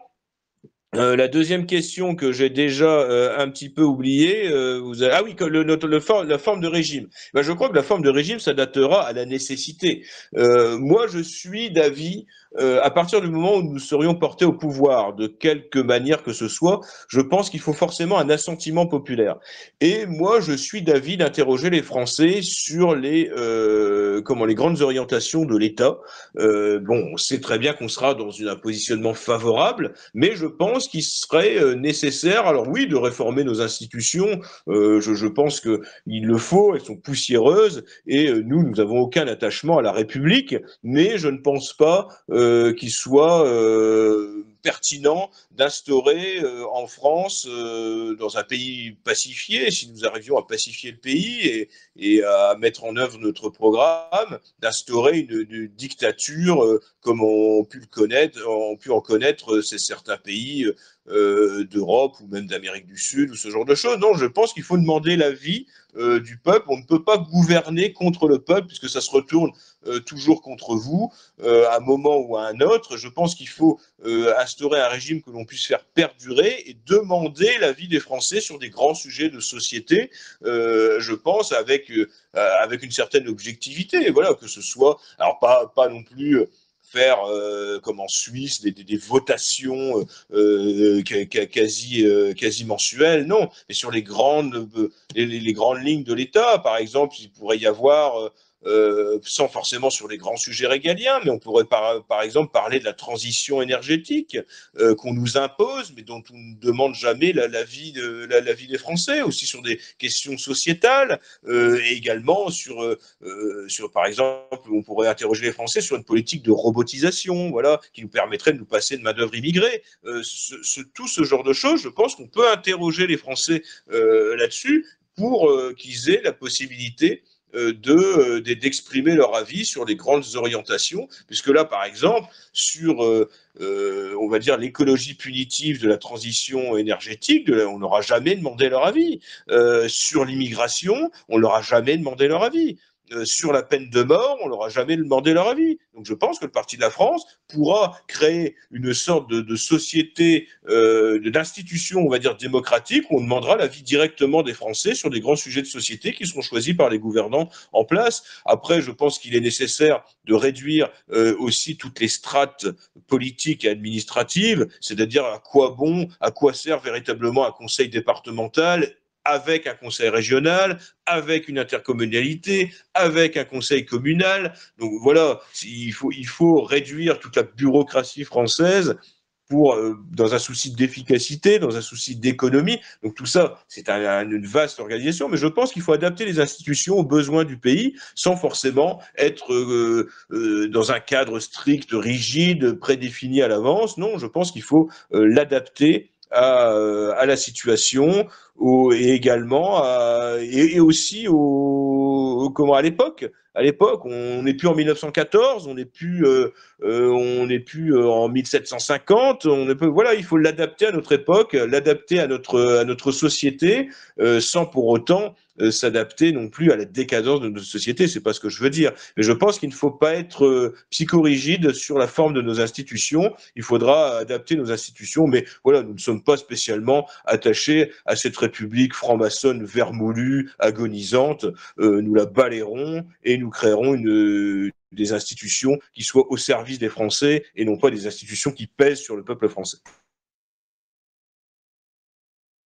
la deuxième question que j'ai déjà un petit peu oubliée, ah oui, que la forme de régime. Ben, je crois que la forme de régime s'adaptera à la nécessité. Moi, je suis d'avis, à partir du moment où nous serions portés au pouvoir, de quelque manière que ce soit, je pense qu'il faut forcément un assentiment populaire. Et moi, je suis d'avis d'interroger les Français sur les grandes orientations de l'État. Bon, on sait très bien qu'on sera dans un positionnement favorable, mais je pense qu'il serait nécessaire, alors oui, de réformer nos institutions. Je pense qu'il le faut, elles sont poussiéreuses, et nous n'avons aucun attachement à la République, mais je ne pense pas qu'il soit pertinent d'instaurer en France, dans un pays pacifié, si nous arrivions à pacifier le pays et à mettre en œuvre notre programme, d'instaurer une dictature comme ont pu en connaître certains pays d'Europe ou même d'Amérique du Sud ou ce genre de choses. Non, je pense qu'il faut demander l'avis du peuple. On ne peut pas gouverner contre le peuple puisque ça se retourne toujours contre vous à un moment ou à un autre. Je pense qu'il faut instaurer un régime que l'on puisse faire perdurer et demander l'avis des Français sur des grands sujets de société, je pense, avec une certaine objectivité. Voilà, que ce soit, alors pas non plus faire comme en Suisse des votations quasi mensuelles, non, mais sur les grandes lignes de l'État, par exemple, il pourrait y avoir sans forcément sur les grands sujets régaliens, mais on pourrait par exemple parler de la transition énergétique qu'on nous impose, mais dont on ne demande jamais l'avis des Français, aussi sur des questions sociétales, et également sur par exemple, on pourrait interroger les Français sur une politique de robotisation, voilà, qui nous permettrait de nous passer de main-d'œuvre immigrée. Tout ce genre de choses, je pense qu'on peut interroger les Français là-dessus pour qu'ils aient la possibilité d'exprimer leur avis sur les grandes orientations, puisque là, par exemple, sur, on va dire, l'écologie punitive de la transition énergétique, on n'aura jamais demandé leur avis. Sur l'immigration, on leur a jamais demandé leur avis. Sur la peine de mort, on leur a jamais demandé leur avis. Donc je pense que le Parti de la France pourra créer une sorte de société, d'institution, on va dire, démocratique, où on demandera l'avis directement des Français sur des grands sujets de société qui seront choisis par les gouvernants en place. Après, je pense qu'il est nécessaire de réduire aussi toutes les strates politiques et administratives, c'est-à-dire à quoi sert véritablement un conseil départemental avec un conseil régional, avec une intercommunalité, avec un conseil communal. Donc voilà, il faut réduire toute la bureaucratie française dans un souci d'efficacité, dans un souci d'économie. Donc tout ça, c'est une vaste organisation, mais je pense qu'il faut adapter les institutions aux besoins du pays sans forcément être dans un cadre strict, rigide, prédéfini à l'avance. Non, je pense qu'il faut l'adapter à la situation et également et aussi à l'époque. À l'époque, on n'est plus en 1914, on n'est plus en 1750. Voilà, il faut l'adapter à notre époque, l'adapter à notre société, sans pour autant s'adapter non plus à la décadence de notre société. C'est pas ce que je veux dire. Mais je pense qu'il ne faut pas être psychorigide sur la forme de nos institutions. Il faudra adapter nos institutions. Mais voilà, nous ne sommes pas spécialement attachés à cette république franc-maçonne vermoulue, agonisante, nous la balayerons et nous créerons des institutions qui soient au service des Français et non pas des institutions qui pèsent sur le peuple français.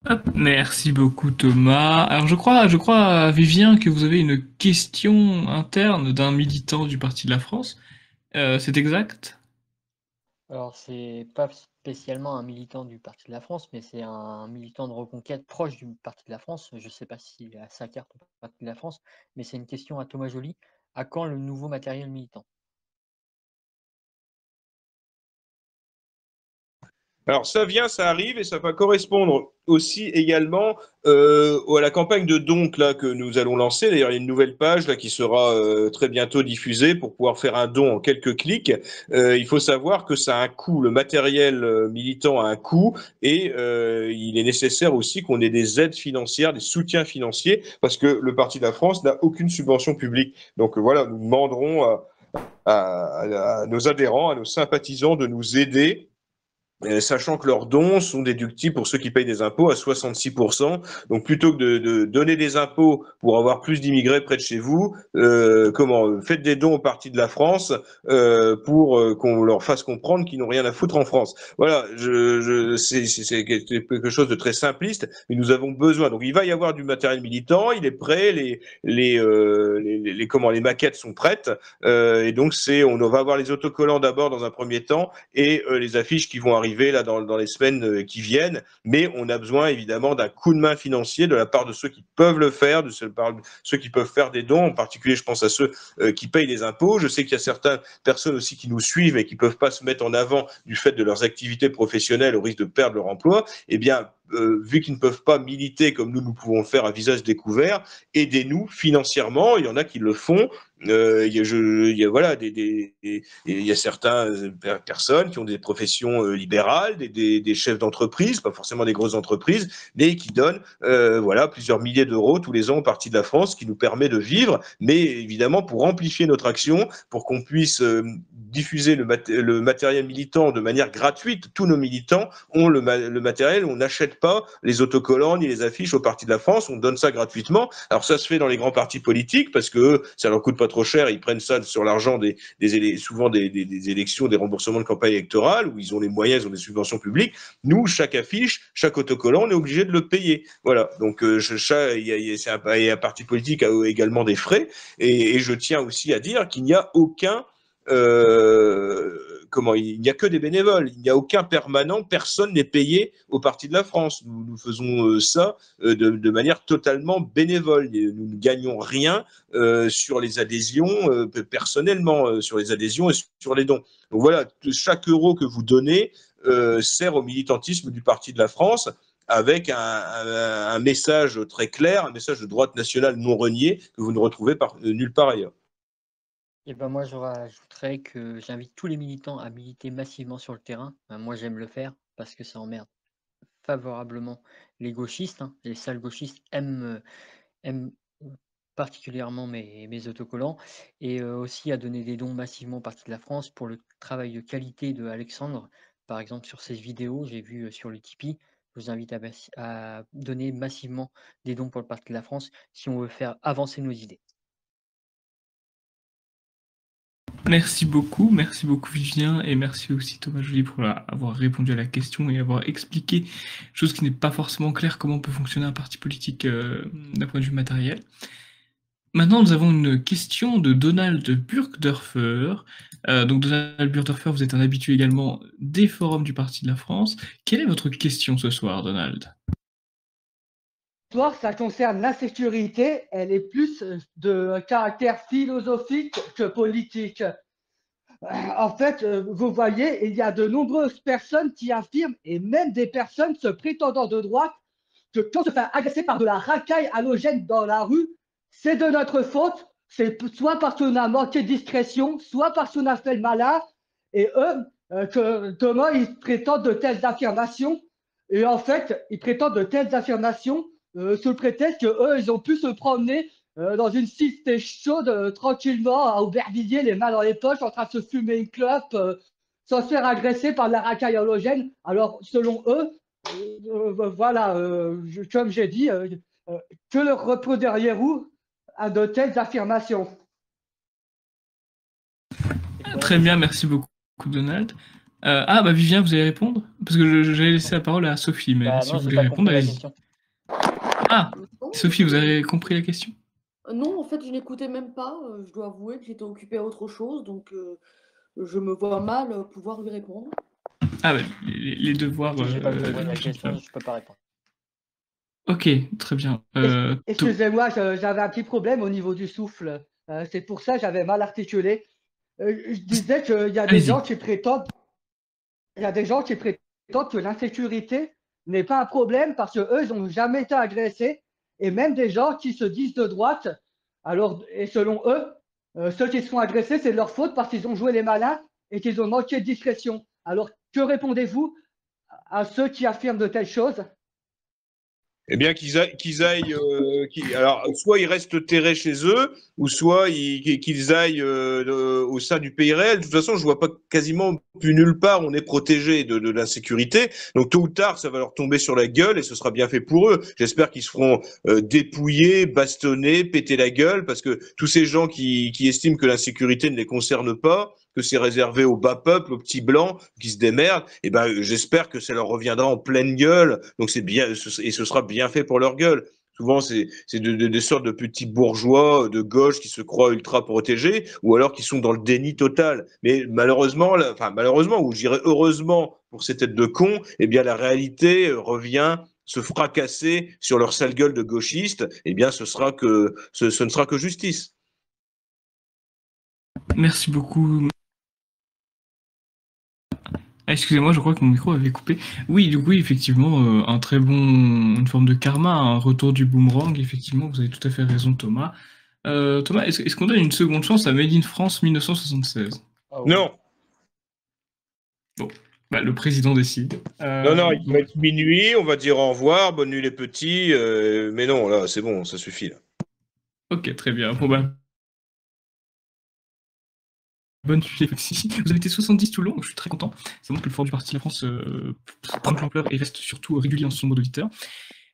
Hop, merci beaucoup Thomas. Alors je crois Vivien que vous avez une question interne d'un militant du Parti de la France. C'est exact? Alors, c'est pas spécialement un militant du Parti de la France, mais c'est un militant de reconquête proche du Parti de la France. Je ne sais pas s'il a sa carte au Parti de la France, mais c'est une question à Thomas Joly. À quand le nouveau matériel militant? Alors ça vient, ça arrive et ça va correspondre aussi également à la campagne de dons là, que nous allons lancer. D'ailleurs, il y a une nouvelle page là, qui sera très bientôt diffusée pour pouvoir faire un don en quelques clics. Il faut savoir que ça a un coût, le matériel militant a un coût et il est nécessaire aussi qu'on ait des aides financières, des soutiens financiers parce que le Parti de la France n'a aucune subvention publique. Donc voilà, nous demanderons à nos adhérents, à nos sympathisants de nous aider. Sachant que leurs dons sont déductibles pour ceux qui payent des impôts à 66%. Donc plutôt que de donner des impôts pour avoir plus d'immigrés près de chez vous, faites des dons au Parti de la France pour qu'on leur fasse comprendre qu'ils n'ont rien à foutre en France. Voilà, c'est quelque chose de très simpliste, mais nous avons besoin. Donc il va y avoir du matériel militant, il est prêt, les maquettes sont prêtes, et donc on va avoir les autocollants d'abord dans un premier temps et les affiches qui vont arriver là dans les semaines qui viennent, mais on a besoin évidemment d'un coup de main financier de la part de ceux qui peuvent le faire, de ceux qui peuvent faire des dons, en particulier je pense à ceux qui payent des impôts. Je sais qu'il y a certaines personnes aussi qui nous suivent et qui peuvent pas se mettre en avant du fait de leurs activités professionnelles au risque de perdre leur emploi. Eh bien, vu qu'ils ne peuvent pas militer comme nous pouvons le faire à visage découvert, aidez-nous financièrement. Il y en a qui le font. Il y a certaines personnes qui ont des professions libérales, des chefs d'entreprise, pas forcément des grosses entreprises, mais qui donnent plusieurs milliers d'euros tous les ans au Parti de la France, qui nous permet de vivre, mais évidemment pour amplifier notre action, pour qu'on puisse diffuser le matériel militant de manière gratuite. Tous nos militants ont le matériel, on n'achète pas les autocollants ni les affiches au Parti de la France, on donne ça gratuitement. Alors ça se fait dans les grands partis politiques parce que ça leur coûte pas trop cher, ils prennent ça sur l'argent souvent des élections, des remboursements de campagne électorale où ils ont les moyens, ils ont des subventions publiques. Nous, chaque affiche, chaque autocollant, on est obligé de le payer. Voilà, donc un parti politique a également des frais et je tiens aussi à dire qu'il n'y a aucun il n'y a que des bénévoles, il n'y a aucun permanent, personne n'est payé au Parti de la France. Nous faisons ça de manière totalement bénévole. Nous ne gagnons rien sur les adhésions, personnellement, sur les adhésions et sur les dons. Donc voilà, chaque euro que vous donnez sert au militantisme du Parti de la France avec un message très clair, un message de droite nationale non renié que vous ne retrouvez nulle part ailleurs. Et ben moi, je rajouterais que j'invite tous les militants à militer massivement sur le terrain. Moi, j'aime le faire parce que ça emmerde favorablement les gauchistes. Les sales gauchistes aiment particulièrement mes autocollants. Et aussi à donner des dons massivement au Parti de la France pour le travail de qualité de Alexandre. Par exemple, sur ses vidéos, j'ai vu sur le Tipeee. Je vous invite à donner massivement des dons pour le Parti de la France si on veut faire avancer nos idées. Merci beaucoup Vivien et merci aussi Thomas Joly pour avoir répondu à la question et avoir expliqué, chose qui n'est pas forcément claire, comment peut fonctionner un parti politique d'un point de vue matériel. Maintenant, nous avons une question de Donald Burgdorfer. Donc Donald Burgdorfer, vous êtes un habitué également des forums du Parti de la France. Quelle est votre question ce soir, Donald ? Ça concerne l'insécurité, elle est plus de caractère philosophique que politique. En fait, vous voyez, il y a de nombreuses personnes qui affirment, et même des personnes se prétendant de droite, que quand on se fait agresser par de la racaille halogène dans la rue, c'est de notre faute, c'est soit parce qu'on a manqué de discrétion, soit parce qu'on a fait le malin, et eux, Thomas, ils prétendent de telles affirmations, et en fait, ils prétendent de telles affirmations sous le prétexte qu'eux, ils ont pu se promener dans une cité chaude, tranquillement, à Aubervilliers, les mains dans les poches, en train de se fumer une clope, sans se faire agresser par de la racaille halogène. Alors, selon eux, voilà, comme j'ai dit, que le repos derrière vous a de telles affirmations. Très bien, merci beaucoup, Donald. Bah Vivien, vous allez répondre? Parce que j'allais laisser la parole à Sophie, mais Bah si non, vous j'ai voulez pas répondre, compris la allez-y. question. Ah, Non, Sophie, vous avez compris la question? non, en fait, je n'écoutais même pas. Je dois avouer que j'étais occupée à autre chose, donc je me vois mal pouvoir lui répondre. Ah, bah, les devoirs. Si j'ai pas compris la je sais question, pas. je peux pas répondre. Ok, très bien. Excusez-moi, j'avais un petit problème au niveau du souffle. C'est pour ça que j'avais mal articulé. Je disais qu'il y a des Allez-y. gens qui prétendent, il y a des gens qui prétendent que l'insécurité n'est pas un problème parce qu'eux, ils n'ont jamais été agressés. Et même des gens qui se disent de droite, alors, et selon eux, ceux qui se font agresser, c'est de leur faute parce qu'ils ont joué les malins et qu'ils ont manqué de discrétion. Alors, que répondez-vous à ceux qui affirment de telles choses? Eh bien, alors, soit ils restent terrés chez eux, ou soit qu'ils aillent au sein du pays réel. De toute façon, je vois pas quasiment plus nulle part où on est protégé de l'insécurité. Donc, tôt ou tard, ça va leur tomber sur la gueule et ce sera bien fait pour eux. J'espère qu'ils se feront dépouiller, bastonner, péter la gueule, parce que tous ces gens qui estiment que l'insécurité ne les concerne pas, que c'est réservé au bas peuple, aux petits blancs qui se démerdent, eh ben, j'espère que ça leur reviendra en pleine gueule. Donc c'est bien, et ce sera bien fait pour leur gueule. Souvent, c'est des sortes de petits bourgeois de gauche qui se croient ultra protégés, ou alors qui sont dans le déni total. Mais malheureusement, ou je dirais heureusement pour ces têtes de cons, eh bien la réalité revient se fracasser sur leur sale gueule de gauchistes. Eh bien, ce ne sera que justice. Merci beaucoup. Ah, excusez-moi, je crois que mon micro avait coupé. Oui, du coup, effectivement, une forme de karma, un retour du boomerang. Effectivement, vous avez tout à fait raison, Thomas. Thomas, est-ce qu'on donne une seconde chance à Made in France 1976? Non. Bon, bah, le président décide. Non, il va être minuit, on va dire au revoir, bonne nuit les petits, mais non, là, c'est bon, ça suffit, là. Ok, très bien. Bon, bah, bonne nuit aussi. Vous avez été 70 tout le long, donc je suis très content. Ça montre que le Forum du Parti de la France prend de l'ampleur et reste surtout régulier en son nombre d'auditeurs.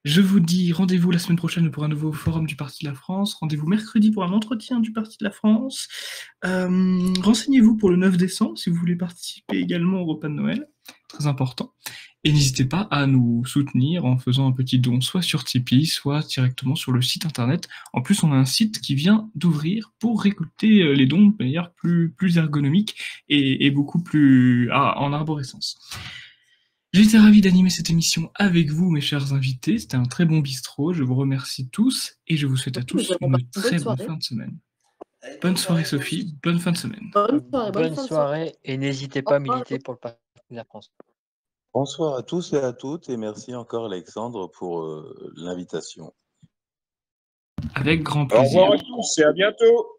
Je vous dis rendez-vous la semaine prochaine pour un nouveau Forum du Parti de la France. Rendez-vous mercredi pour un entretien du Parti de la France. Renseignez-vous pour le 9 décembre si vous voulez participer également au repas de Noël. Très important. Et n'hésitez pas à nous soutenir en faisant un petit don, soit sur Tipeee, soit directement sur le site internet. En plus, on a un site qui vient d'ouvrir pour récolter les dons de manière plus ergonomique et beaucoup plus en arborescence. J'étais ravi d'animer cette émission avec vous, mes chers invités. C'était un très bon bistrot. Je vous remercie tous et je vous souhaite à tous une très bonne fin de semaine. Bonne soirée, Sophie. Bonne fin de semaine. Bonne soirée et n'hésitez pas à militer pour le Parti de la France. Bonsoir à tous et à toutes et merci encore Alexandre pour l'invitation. Avec grand plaisir. Au revoir à tous et à bientôt.